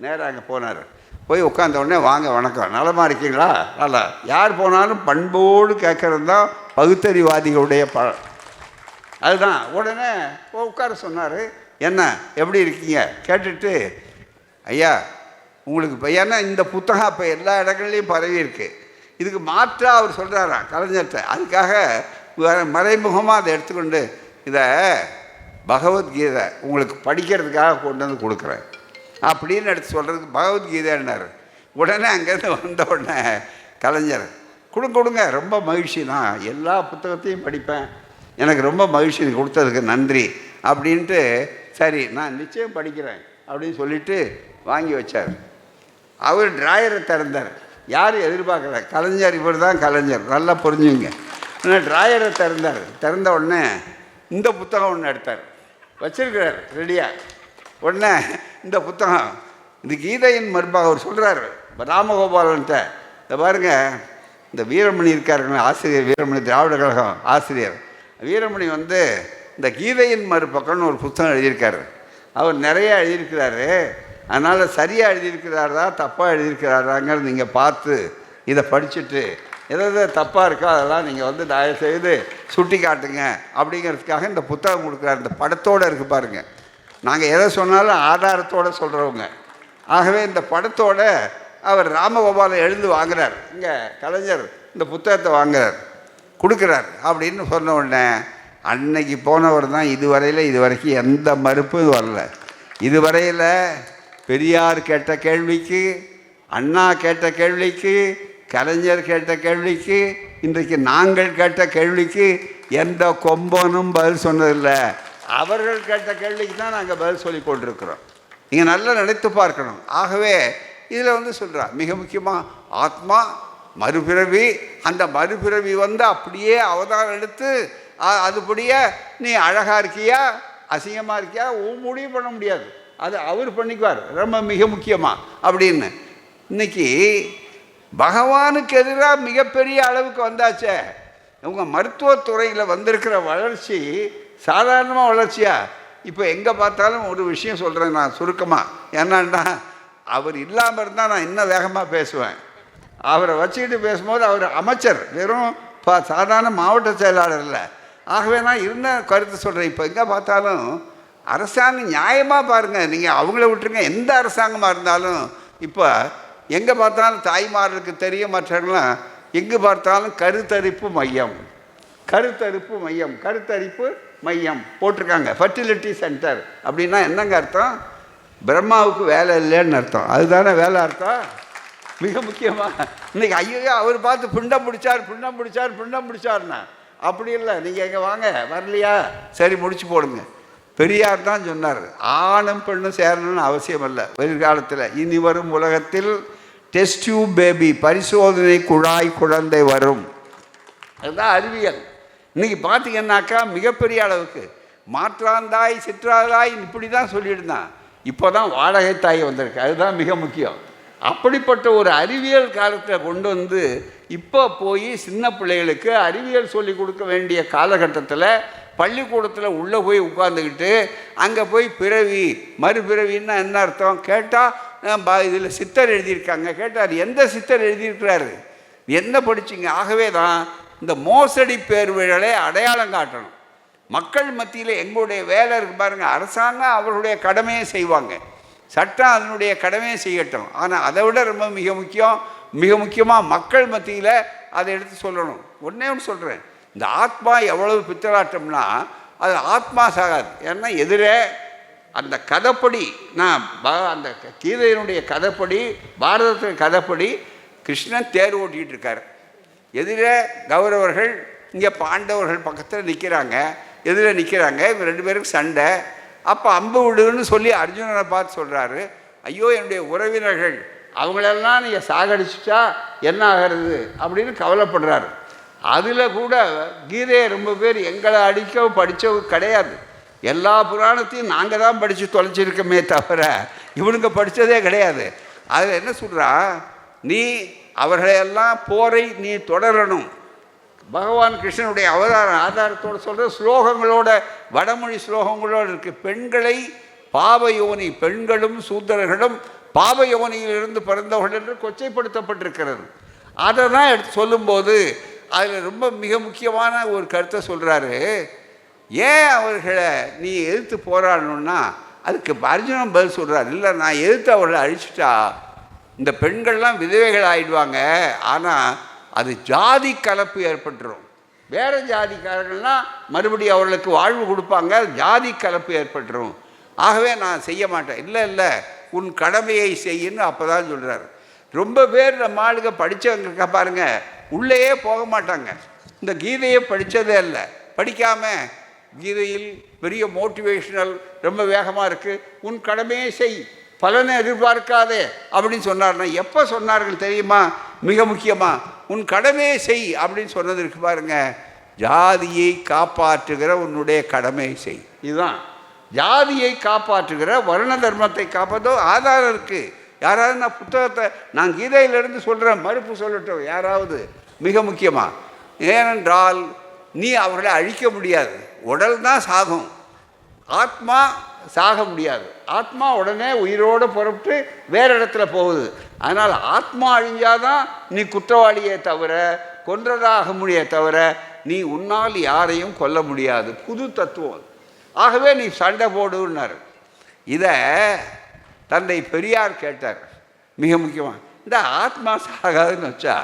நேராக அங்கே போனார். போய் உட்கார்ந்த உடனே, வாங்க வணக்கம், நலமாக இருக்கீங்களா? நல்லா. யார் போனாலும் பண்போடு கேட்குறது தான் பகுத்தறிவாதிகளுடைய அதுதான். உடனே உட்கார சொன்னார். என்ன, எப்படி இருக்கீங்க கேட்டுட்டு, ஐயா உங்களுக்கு இப்போ, ஏன்னா இந்த புத்தகம் இப்போ எல்லா இடங்கள்லையும் பரவி இருக்குது, இதுக்கு மாற்றாக அவர் சொல்கிறாராம் கலைஞர்கிட்ட. அதுக்காக மறைமுகமாக அதை எடுத்துக்கொண்டு, இதை பகவத்கீதை உங்களுக்கு படிக்கிறதுக்காக கொண்டு வந்து கொடுக்குறேன் அப்படின்னு எடுத்து சொல்கிறதுக்கு பகவத்கீதைன்னார். உடனே அங்கேருந்து வந்த உடனே கலைஞர், கொடுங்க, ரொம்ப மகிழ்ச்சி, நான் எல்லா புத்தகத்தையும் படிப்பேன், எனக்கு ரொம்ப மகிழ்ச்சி கொடுத்ததுக்கு நன்றி அப்படின்ட்டு, சரி நான் நிச்சயம் படிக்கிறேன் அப்படின்னு சொல்லிட்டு வாங்கி வச்சார். அவர் டிராயரை திறந்தார். யாரும் எதிர்பார்க்கல, கலைஞர் இவர் தான் கலைஞர், நல்லா புரிஞ்சுங்க. டிராயரை திறந்தார். திறந்த உடனே இந்த புத்தகம் ஒன்று எடுத்தார், வச்சிருக்கிறார் ரெடியாக. உடனே இந்த புத்தகம், இந்த கீதையின் மறுபாக அவர் சொல்கிறார் ராமகோபாலன்ட்ட, இதை பாருங்கள், இந்த வீரமணி இருக்காருங்க ஆசிரியர், வீரமணி திராவிட கழகம் ஆசிரியர் வீரமணி இந்த கீதையின் மறுபக்கம்னு ஒரு புத்தகம் எழுதியிருக்காரு. அவர் நிறையா எழுதியிருக்கிறாரு. அதனால் சரியாக எழுதியிருக்கிறாரா தப்பாக எழுதியிருக்கிறாராங்கிறது நீங்கள் பார்த்து இதை படிச்சுட்டு எதாவது தப்பாக இருக்கோ அதெல்லாம் நீங்கள் தயவுசெய்து சுட்டி காட்டுங்க அப்படிங்கிறதுக்காக இந்த புத்தகம் கொடுக்குறாரு. இந்த படத்தோடு இருக்குது பாருங்கள். நாங்கள் எதை சொன்னாலும் ஆதாரத்தோடு சொல்கிறவங்க. ஆகவே இந்த படத்தோட அவர் ராமகோபாலை எழுந்து வாங்குறார். இங்கே கலைஞர் இந்த புத்தகத்தை வாங்குறார், கொடுக்குறார் அப்படின்னு சொன்ன உடனே அன்னைக்கு போனவர் தான் இது வரைக்கும் எந்த மறுப்பும் வரல. இதுவரையில் பெரியார் கேட்ட கேள்விக்கு, அண்ணா கேட்ட கேள்விக்கு, கலைஞர் கேட்ட கேள்விக்கு, இன்றைக்கு நாங்கள் கேட்ட கேள்விக்கு எந்த கொம்பனும் பதில் சொன்னதில்லை. அவர்கள் கேட்ட கேள்விக்கு தான் நாங்கள் பதில் சொல்லி கொண்டிருக்கிறோம். நீங்கள் நல்லா நினைத்து பார்க்கணும். ஆகவே இதில் சொல்கிறார், மிக முக்கியமாக ஆத்மா மறுபிறவி, அந்த மறுபிறவி அப்படியே அவதாரம் எடுத்து அதுபடியே நீ அழகாக இருக்கியா அசிங்கமாக இருக்கியா முடிவு பண்ண முடியாது, அது அவர் பண்ணிக்குவார், ரொம்ப மிக முக்கியமாக அப்படின்னு. இன்னைக்கு பகவானுக்கு எதிராக மிகப்பெரிய அளவுக்கு வந்தாச்சே. இவங்க மருத்துவத்துறையில் வந்திருக்கிற வளர்ச்சி சாதாரணமாக வளர்ச்சியா? இப்போ எங்கே பார்த்தாலும் ஒரு விஷயம் சொல்கிறேன் நான் சுருக்கமாக. என்னன்னா, அவர் இல்லாமல் இருந்தால் நான் இன்னும் வேகமாக பேசுவேன். அவரை வச்சுக்கிட்டு பேசும்போது அவர் அமைச்சர், வெறும் சாதாரண மாவட்ட செயலாளர் இல்லை. ஆகவே நான் இருந்த கருத்து சொல்கிறேன். இப்போ எங்கே பார்த்தாலும் அரசாங்கம் நியாயமாக பாருங்கள், நீங்கள் அவங்கள விட்டுருங்க, எந்த அரசாங்கமாக இருந்தாலும் இப்போ எங்கே பார்த்தாலும் தாய்மார்களுக்கு தெரிய மற்றவங்களாம் எங்கே பார்த்தாலும் கருத்தரிப்பு மையம், கருத்தரிப்பு மையம், கருத்தரிப்பு மையம் போட்டிருக்காங்க. ஃபர்டிலிட்டி சென்டர் அப்படின்னா என்னங்க அர்த்தம்? பிரம்மாவுக்கு வேலை இல்லைன்னு அர்த்தம். அதுதானே வேலை அர்த்தம். மிக முக்கியமாக இன்றைக்கி ஐயோ அவர் பார்த்து பிண்டம் பிடிச்சார்னா அப்படி இல்லை. நீங்கள் எங்கே வாங்க, வரலையா, சரி முடிச்சு போடுங்க. பெரியார் தான் சொன்னார், ஆணும் பெண்ணும் சேரணும்னு அவசியம் இல்லை. எதிர்காலத்தில் இனி வரும் உலகத்தில் டெஸ்ட் டியூப் பேபி, பரிசோதனை குழாய் குழந்தை வரும். அதுதான் அறிவியல். இன்றைக்கி பார்த்தீங்கன்னாக்கா மிகப்பெரிய அளவுக்கு மாற்றாந்தாய் சிற்றாதாய் இப்படி தான் சொல்லியிருந்தான். இப்போ தான் வாடகை தாய் வந்திருக்கு. அதுதான் மிக முக்கியம். அப்படிப்பட்ட ஒரு அறிவியல் காலத்தை கொண்டு இப்போ போய் சின்ன பிள்ளைகளுக்கு அறிவியல் சொல்லி கொடுக்க வேண்டிய காலகட்டத்தில் பள்ளிக்கூடத்தில் உள்ளே போய் உட்காந்துக்கிட்டு அங்கே போய் பிறவி மறுபிறவின்னா என்ன அர்த்தம் கேட்டால் இதில் சித்தர் எழுதியிருக்காங்க. கேட்டார், எந்த சித்தர் எழுதியிருக்கிறாரு, என்ன படிச்சிங்க? ஆகவே தான் இந்த மோசடி பேர்விழலை அடையாளம் காட்டணும். மக்கள் மத்தியில் எங்களுடைய வேலை இருக்கு பாருங்கள். அரசாங்கம் அவர்களுடைய கடமையை செய்வாங்க, சட்டம் அதனுடைய கடமையை செய்யட்டும். ஆனால் அதை விட ரொம்ப மிக முக்கியமாக மக்கள் மத்தியில் அதை எடுத்து சொல்லணும். ஒன்று சொல்கிறேன், இந்த ஆத்மா எவ்வளவு பித்தலாட்டம்னா அது ஆத்மா சாகாது. ஏன்னா எதிரே அந்த கதைப்படி, நான் அந்த கீதையினுடைய கதைப்படி, பாரதத்தின் கதைப்படி கிருஷ்ணன் தேர் ஓட்டிகிட்டு இருக்கார். எதிரே கௌரவர்கள் இங்கே பாண்டவர்கள் பக்கத்தில் நிற்கிறாங்க, எதிரே நிற்கிறாங்க. இவங்க 2 பேருக்கு சண்டை. அப்போ அம்பு விடுன்னு சொல்லி அர்ஜுனனை பார்த்து சொல்கிறாரு, ஐயோ என்னுடைய உறவினர்கள் அவங்களெல்லாம் நீங்கள் சாகடிச்சிட்டா என்ன ஆகிறது அப்படின்னு கவலைப்படுறாரு. அதில் கூட கீதையை ரொம்ப பேர் எங்களை அடிக்க படித்தவங்க கிடையாது. எல்லா புராணத்தையும் நாங்கள் தான் படித்து தொலைச்சிருக்கோமே தவிர இவனுங்க படித்ததே கிடையாது. அதில் என்ன சொல்கிறா, நீ அவர்களையெல்லாம் போரை நீ தொடரணும். பகவான் கிருஷ்ணனுடைய ஆதாரத்தோடு சொல்கிற ஸ்லோகங்களோட, வடமொழி ஸ்லோகங்களோடு இருக்குது. பெண்களை பாவயோனி, பெண்களும் சூத்திரர்களும் பாவயோனியிலிருந்து பிறந்தவர்கள் என்று கொச்சைப்படுத்தப்பட்டிருக்கிறது. அதை தான் எடுத்து சொல்லும்போது அதில் ரொம்ப மிக முக்கியமான ஒரு கருத்தை சொல்கிறாரு. ஏன் அவர்களை நீ எதிர்த்து போராடணுன்னா அதுக்கு அர்ஜுனன் பதில் சொல்கிறார், இல்லை நான் எதிர்த்து அவர்களை அழிச்சிட்டா இந்த பெண்கள்லாம் விதவைகள் ஆகிடுவாங்க. ஆனால் அது ஜாதி கலப்பு ஏற்பட்டுரும். வேறு ஜாதிக்காரர்கள்லாம் மறுபடியும் அவர்களுக்கு வாழ்வு கொடுப்பாங்க, ஜாதி கலப்பு ஏற்பட்டுரும். ஆகவே நான் செய்ய மாட்டேன். இல்லை உன் கடமையை செய்யன்னு அப்போ தான் சொல்கிறார். ரொம்ப பேர் நம்ம ஆளுங்க படித்தவங்க பாருங்கள், உள்ளேயே போக மாட்டாங்க. இந்த கீதையை படித்ததே இல்லை, படிக்காமல் கீதையில் பெரிய மோட்டிவேஷனல் ரொம்ப வேகமாக இருக்குது, உன் கடமையை செய், பலனை எதிர்பார்க்காதே அப்படின்னு சொன்னார்னா எப்போ சொன்னார்கள் தெரியுமா? மிக முக்கியமாக உன் கடமையை செய் அப்படின்னு சொன்னது இருக்கு பாருங்க. ஜாதியை காப்பாற்றுகிற உன்னுடைய கடமையை செய், இதுதான் ஜாதியை காப்பாற்றுகிற வர்ண தர்மத்தை காப்பாற்ற ஆதாரம் இருக்குது. யாராவது நான் புத்தகத்தை நான் கீதையிலிருந்து சொல்கிறேன், மறுப்பு சொல்லட்டும் யாராவது. மிக முக்கியமாக, ஏனென்றால் நீ அவர்களை அழிக்க முடியாது, உடல் தான் சாகும், ஆத்மா சாக முடியாது. ஆத்மா உடனே உயிரோடு புறப்பட்டு வேறு இடத்துல போகுது. அதனால் ஆத்மா அழிஞ்சாதான் நீ குற்றவாளியே தவிர கொன்றதாக முடியே தவிர நீ உன்னால் யாரையும் கொல்ல முடியாது. புது தத்துவம். ஆகவே நீ சண்டை போடுன்னார். இதை தந்தை பெரியார் கேட்டார். மிக முக்கியமாக இந்த ஆத்மா சாகாதுன்னு வச்சா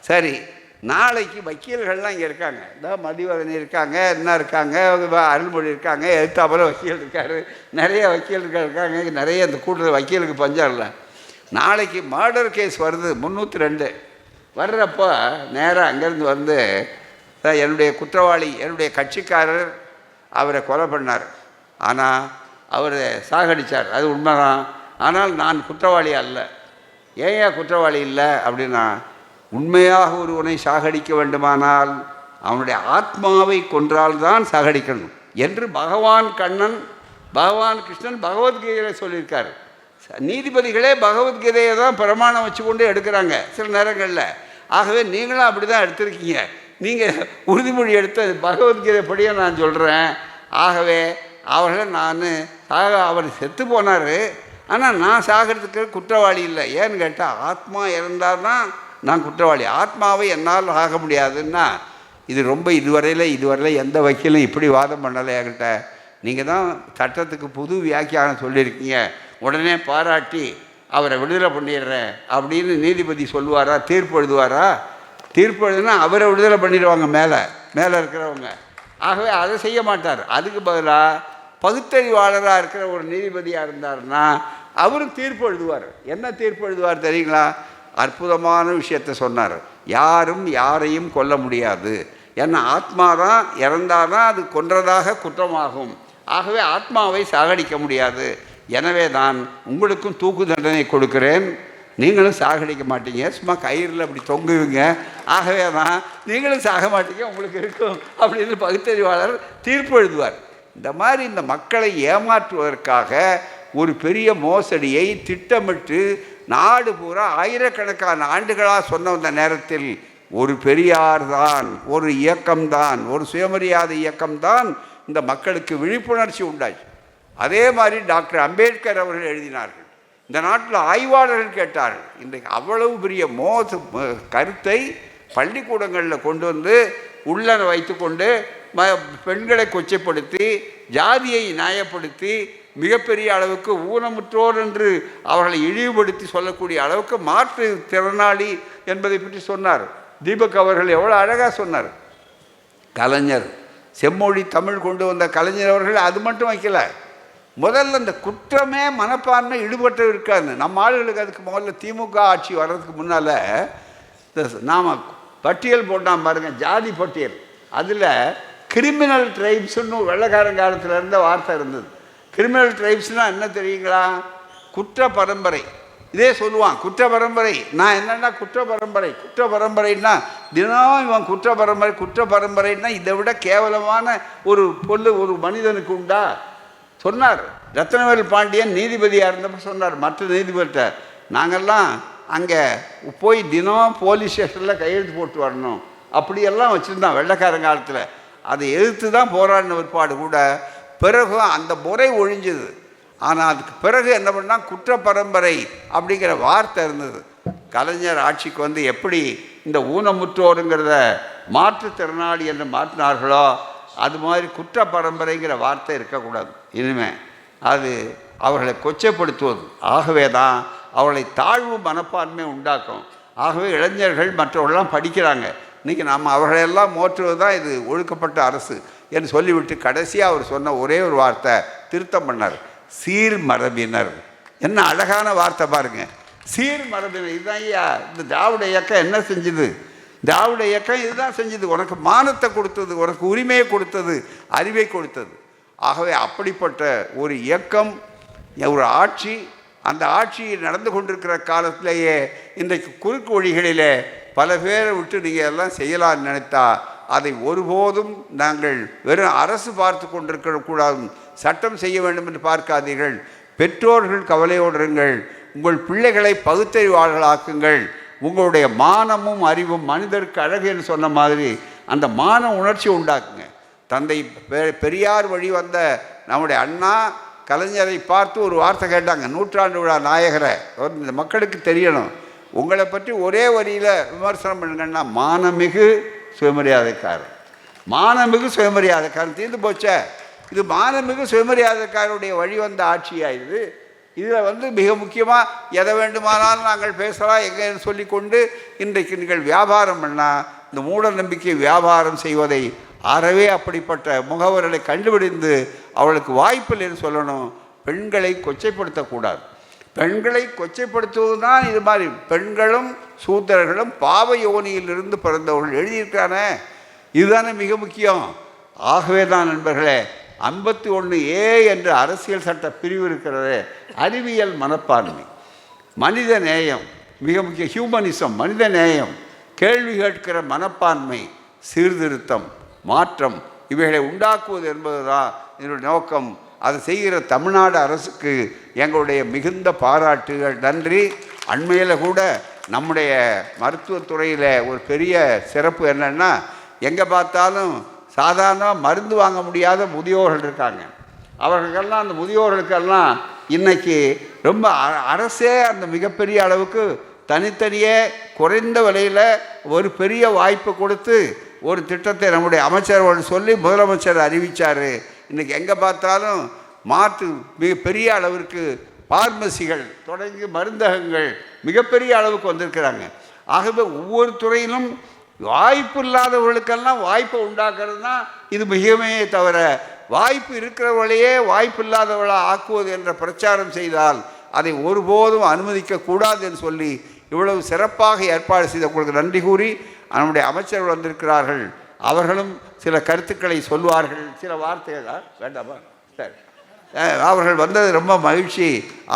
சரி, நாளைக்கு வக்கீல்கள்லாம் இங்கே இருக்காங்க, இந்த மதிவதனி இருக்காங்க, என்ன இருக்காங்க, அருள்மொழி இருக்காங்க, எழுத்தாப்புல வக்கீல் இருக்கார், நிறைய வக்கீல்கள் இருக்காங்க, நிறைய இந்த கூட்டத்தில் வக்கீலுக்கு பஞ்சம் இல்லை. நாளைக்கு மர்டர் கேஸ் வருது 302. வர்றப்போ நேராக அங்கேருந்து வந்து என்னுடைய குற்றவாளி என்னுடைய கட்சிக்காரர் அவரை கொலை பண்ணார், ஆனால் அவர் சாகடித்தார், அது உண்மைதான், ஆனால் நான் குற்றவாளி அல்ல. ஏன் குற்றவாளி இல்லை அப்படின்னா, உண்மையாக ஒருவனை சாகடிக்க வேண்டுமானால் அவனுடைய ஆத்மாவை கொன்றால்தான் சாகடிக்கணும் என்று பகவான் கண்ணன் பகவான் கிருஷ்ணன் பகவத்கீதையில் சொல்லியிருக்காரு. நீதிபதிகளே பகவத்கீதையை தான் பிரமாணம் வச்சு கொண்டு எடுக்கிறாங்க சில நேரங்களில். ஆகவே நீங்களும் அப்படி தான் எடுத்திருக்கீங்க. நீங்கள் உறுதிமொழி எடுத்து பகவத்கீதை படியே நான் சொல்கிறேன். ஆகவே அவர்களை நான் அவர் செத்து போனார், ஆனால் நான் சாகிறதுக்கு குற்றவாளி இல்லை. ஏன்னு கேட்டால் ஆத்மா இறந்தால் தான் நான் குற்றவாளி, ஆத்மாவை என்னால் ஆக முடியாதுன்னா இது ரொம்ப இதுவரையில் எந்த வக்கீலும் இப்படி வாதம் பண்ணலை என்கிட்ட. நீங்கள் தான் சட்டத்துக்கு புது வியாக்கியானம் சொல்லியிருக்கீங்க, உடனே பாராட்டி அவரை விடுதலை பண்ணிடுறேன் அப்படின்னு நீதிபதி சொல்லுவாரா? தீர்ப்பு எழுதுவாரா? தீர்ப்பு எழுதுனா அவரை விடுதலை பண்ணிடுவாங்க மேலே இருக்கிறவங்க. ஆகவே அதை செய்ய மாட்டார். அதுக்கு பதிலாக பகுத்தறிவாளராக இருக்கிற ஒரு நீதிபதியாக இருந்தார்னா அவரும் தீர்ப்பு எழுதுவார். என்ன தீர்ப்பு எழுதுவார் தெரியுங்களா? அற்புதமான விஷயத்தை சொன்னார். யாரும் யாரையும் கொல்ல முடியாது, ஏன்னா ஆத்மா தான் இறந்தால் தான் அது கொன்றதாக குற்றமாகும். ஆகவே ஆத்மாவை சாகடிக்க முடியாது. எனவே தான் உங்களுக்கும் தூக்கு தண்டனை கொடுக்கிறேன், நீங்களும் சாகடிக்க மாட்டீங்க, சும்மா கயிறில் அப்படி தொங்குவீங்க, ஆகவே தான் நீங்களும் சாக மாட்டீங்க, உங்களுக்கு இருக்கும் அப்படின்னு பகுத்தறிவாளர் தீர்ப்பு எழுதுவார். இந்த மாதிரி இந்த மக்களை ஏமாற்றுவதற்காக ஒரு பெரிய மோசடியை திட்டமிட்டு நாடு பூரா ஆயிரக்கணக்கான ஆண்டுகளாக சொன்ன அந்த நேரத்தில் ஒரு பெரியார் தான், ஒரு இயக்கம்தான், ஒரு சுயமரியாதை இயக்கம்தான் இந்த மக்களுக்கு விழிப்புணர்ச்சி உண்டாச்சு. அதே மாதிரி டாக்டர் அம்பேத்கர் அவர்கள் எழுதினார்கள். இந்த நாட்டில் ஆய்வாளர்கள் கேட்டார்கள். இன்றைக்கு அவ்வளவு பெரிய கருத்தை பள்ளிக்கூடங்களில் கொண்டு வந்து உள்ளன வைத்து கொண்டு பெண்களை கொச்சைப்படுத்தி ஜாதியை நியாயப்படுத்தி மிகப்பெரிய அளவுக்கு ஊனமுற்றோர் என்று அவர்களை இழிவுபடுத்தி சொல்லக்கூடிய அளவுக்கு மாற்று திறனாளி என்பதை பற்றி சொன்னார். தீபக் அவர்கள் எவ்வளோ அழகாக சொன்னார். கலைஞர் செம்மொழி தமிழ் கொண்டு வந்த கலைஞர் அவர்கள் அது மட்டும் வைக்கல, முதல்ல இந்த குற்றமே மனப்பான்மை ஈடுபட்டு இருக்காது நம்ம ஆளுகளுக்கு. அதுக்கு முதல்ல திமுக ஆட்சி வர்றதுக்கு முன்னால் நாம் பட்டியல் போட்டான் பாருங்கள், ஜாதி பட்டியல். அதில் கிரிமினல் ட்ரைப்ஸ்ன்னு வெள்ளைக்காரங்காலத்தில் இருந்த வார்த்தை இருந்தது. கிரிமினல் ட்ரைப்ஸ்னால் என்ன தெரியுங்களா? குற்ற பரம்பரை. இதே சொல்லுவான் குற்ற பரம்பரை. நான் என்னென்னா குற்ற பரம்பரைன்னா தினம் இவன் குற்ற பரம்பரைன்னா இதை விட கேவலமான ஒரு ஒரு மனிதனுக்கு உண்டா சொன்னார். ரத்னவேல் பாண்டியன் நீதிபதியாக இருந்தப்போ சொன்னார் மற்ற நீதிபதிகிட்ட, நாங்கள்லாம் அங்கே போய் தினம் போலீஸ் ஸ்டேஷனில் கையெழுத்து போட்டு வரணும் அப்படியெல்லாம் வச்சுருந்தான் வெள்ளைக்காரங்காலத்தில். அதை எதிர்த்து தான் போராடின பிற்பாடு கூட பிறகு அந்த முறை ஒழிஞ்சுது. ஆனால் அதுக்கு பிறகு என்ன பண்ணால் குற்ற பரம்பரை அப்படிங்கிற வார்த்தை இருந்தது. கலைஞர் ஆட்சிக்கு வந்து எப்படி இந்த ஊனமுற்றோருங்கிறத மாற்றுத்திறனாளி என்று மாற்றினார்களோ அது மாதிரி குற்ற பரம்பரைங்கிற வார்த்தை இருக்கக்கூடாது இனிமே. அது அவர்களை கொச்சைப்படுத்துவது. ஆகவே தான் அவர்களை தாழ்வு மனப்பான்மை உண்டாக்கும். ஆகவே இளைஞர்கள் மற்றவர்களெலாம் படிக்கிறாங்க. இன்றைக்கி நாம் அவர்களெல்லாம் மோற்றுவது தான் இது ஒழுக்கப்பட்ட அரசு என்று சொல்லிவிட்டு கடைசியாக அவர் சொன்ன ஒரே ஒரு வார்த்தை திருத்தம் பண்ணார், சீர்மரபினர். என்ன அழகான வார்த்தை பாருங்கள், சீர்மரபினர். இதுதான் ஐயா இந்த திராவிட இயக்கம் என்ன செஞ்சுது? திராவிட இயக்கம் இதுதான் செஞ்சது. உனக்கு மானத்தை கொடுத்தது, உனக்கு உரிமையை கொடுத்தது, அறிவை கொடுத்தது. ஆகவே அப்படிப்பட்ட ஒரு இயக்கம், ஒரு ஆட்சி, அந்த ஆட்சி நடந்து கொண்டிருக்கிற காலத்திலேயே இன்றைக்கு குறுக்கு வழிகளிலே பல பேரை விட்டு நீங்கள் எல்லாம் செய்யலாம்னு நினைத்தா அதை ஒருபோதும் நாங்கள் வெறும் அரசு பார்த்து கொண்டிருக்க கூடாது, சட்டம் செய்ய வேண்டும் என்று பார்க்காதீர்கள். பெற்றோர்கள் கவலையோடு இருங்கள், உங்கள் பிள்ளைகளை பகுத்தறிவாளர்களாக்குங்கள். உங்களுடைய மானமும் அறிவும் மனிதருக்கு அழகு என்று சொன்ன மாதிரி அந்த மான உணர்ச்சி உண்டாக்குங்க. தந்தை பெரியார் வழி வந்த நம்முடைய அண்ணா கலைஞரை பார்த்து ஒரு வார்த்தை கேட்டாங்க, நூற்றாண்டு விழா நாயகரை, இந்த மக்களுக்கு தெரியணும், உங்களை பற்றி ஒரே வரியில் விமர்சனம் பண்ணுங்கன்னா மானமிகு சுயமரியாதைக்காரர். மானமிகு சுயமரியாதைக்காரன் தீர்ந்து போச்சே. இது மானமிகு சுயமரியாதைக்காரருடைய வழி வந்த ஆட்சியாயிடுது. இதில் மிக முக்கியமாக எதை வேண்டுமானாலும் நாங்கள் பேசலாம் எங்கன்னு சொல்லிக்கொண்டு இன்றைக்கு நீங்கள் வியாபாரம் பண்ணால் இந்த மூட நம்பிக்கை வியாபாரம் செய்வதை அறவே அப்படிப்பட்ட முகவர்களை கண்டுபிடிந்து அவளுக்கு வாய்ப்பில்லைன்னு சொல்லணும். பெண்களை கொச்சைப்படுத்தக்கூடாது. பெண்களை கொச்சைப்படுத்துவது தான் இது மாதிரி. பெண்களும் சூத்திரர்களும் பாவ யோனியிலிருந்து பிறந்தவர்கள் எழுதியிருக்கானே, இதுதானே மிக முக்கியம். ஆகவே தான் நண்பர்களே, 51A என்ற அரசியல் சட்ட பிரிவு இருக்கிறது. அறிவியல் மனப்பான்மை, மனித நேயம், மிக முக்கிய ஹியூமனிசம், மனித நேயம், கேள்வி கேட்கிற மனப்பான்மை, சீர்திருத்தம், மாற்றம், இவைகளை உண்டாக்குவது என்பது தான் என்னுடைய நோக்கம். அதை செய்கிற தமிழ்நாடு அரசுக்கு எங்களுடைய மிகுந்த பாராட்டுகள், நன்றி. அண்மையில் கூட நம்முடைய மருத்துவத்துறையில் ஒரு பெரிய சிறப்பு என்னென்னா, எங்கே பார்த்தாலும் சாதாரண மருந்து வாங்க முடியாத முதியோர்கள் இருக்காங்க. அவர்களுக்கெல்லாம், அந்த முதியோர்களுக்கெல்லாம் இன்றைக்கி ரொம்ப அரசே அந்த மிகப்பெரிய அளவுக்கு தனித்தனியே குறைந்த விலையில் ஒரு பெரிய வாய்ப்பு கொடுத்து ஒரு திட்டத்தை நம்முடைய அமைச்சர்கள் சொல்லி முதலமைச்சர் அறிவித்தார். இன்றைக்கி எங்கே பார்த்தாலும் மிக பெரிய அளவிற்கு பார்மசிகள் தொடங்கி மருந்தகங்கள் மிகப்பெரிய அளவுக்கு வந்திருக்கிறாங்க. ஆகவே ஒவ்வொரு துறையிலும் வாய்ப்பு இல்லாதவர்களுக்கெல்லாம் வாய்ப்பை உண்டாக்குறது தான் இது மிகமே தவிர, வாய்ப்பு இருக்கிறவர்களையே வாய்ப்பு இல்லாதவர்களாக ஆக்குவது என்ற பிரச்சாரம் செய்தால் அதை ஒருபோதும் அனுமதிக்கக்கூடாது என்று சொல்லி இவ்வளவு சிறப்பாக ஏற்பாடு செய்தவர்களுக்கு நன்றி கூறி, நம்முடைய அமைச்சர்கள் வந்திருக்கிறார்கள், அவர்களும் சில கருத்துக்களை சொல்வார்கள். சில வார்த்தைகள் வேண்டாமா? சரி, அவர்கள் வந்தது ரொம்ப மகிழ்ச்சி.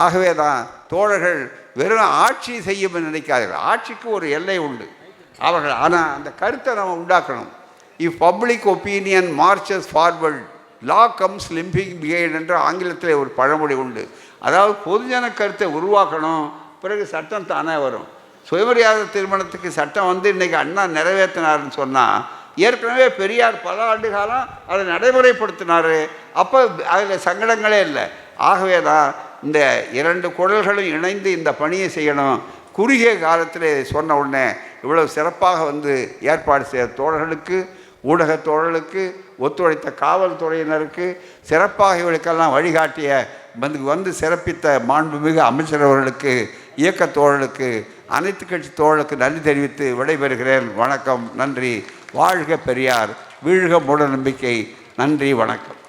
ஆகவே தான் தோழர்கள் வெறும் ஆட்சி செய்யும் நினைக்காதீர்கள். ஆட்சிக்கு ஒரு எல்லை உண்டு அவர்கள், ஆனால் அந்த கருத்தை நம்ம உண்டாக்கணும். If public opinion marches forward law comes limping behind என்ற ஆங்கிலத்தில் ஒரு பழமொழி உண்டு. அதாவது பொதுஜன கருத்தை உருவாக்கணும், பிறகு சட்டம் தானே வரும். சுயமரியாதை திருமணத்துக்கு சட்டம் இன்றைக்கி அண்ணா நிறைவேற்றினார்னு சொன்னால், ஏற்கனவே பெரியார் பல ஆண்டு காலம் அதை நடைமுறைப்படுத்தினார். அப்போ அதில் சங்கடங்களே இல்லை. ஆகவே தான் இந்த இரண்டு குரல்களும் இணைந்து இந்த பணியை செய்யணும். குறுகிய காலத்தில் சொன்ன உடனே இவ்வளவு சிறப்பாக ஏற்பாடு செய்த தோழர்களுக்கு, ஊடக தோழர்களுக்கு, ஒத்துழைத்த காவல்துறையினருக்கு, சிறப்பாக இவர்களுக்கெல்லாம் வழிகாட்டிய சிறப்பித்த மாண்புமிகு அமைச்சர் அவர்களுக்கு, இயக்க தோழர்களுக்கு, அனைத்து கட்சி தோழர்களுக்கு நன்றி தெரிவித்து விடைபெறுகிறேன். வணக்கம், நன்றி. வாழ்க பெரியார், வீழ்க மூட நம்பிக்கை. நன்றி, வணக்கம்.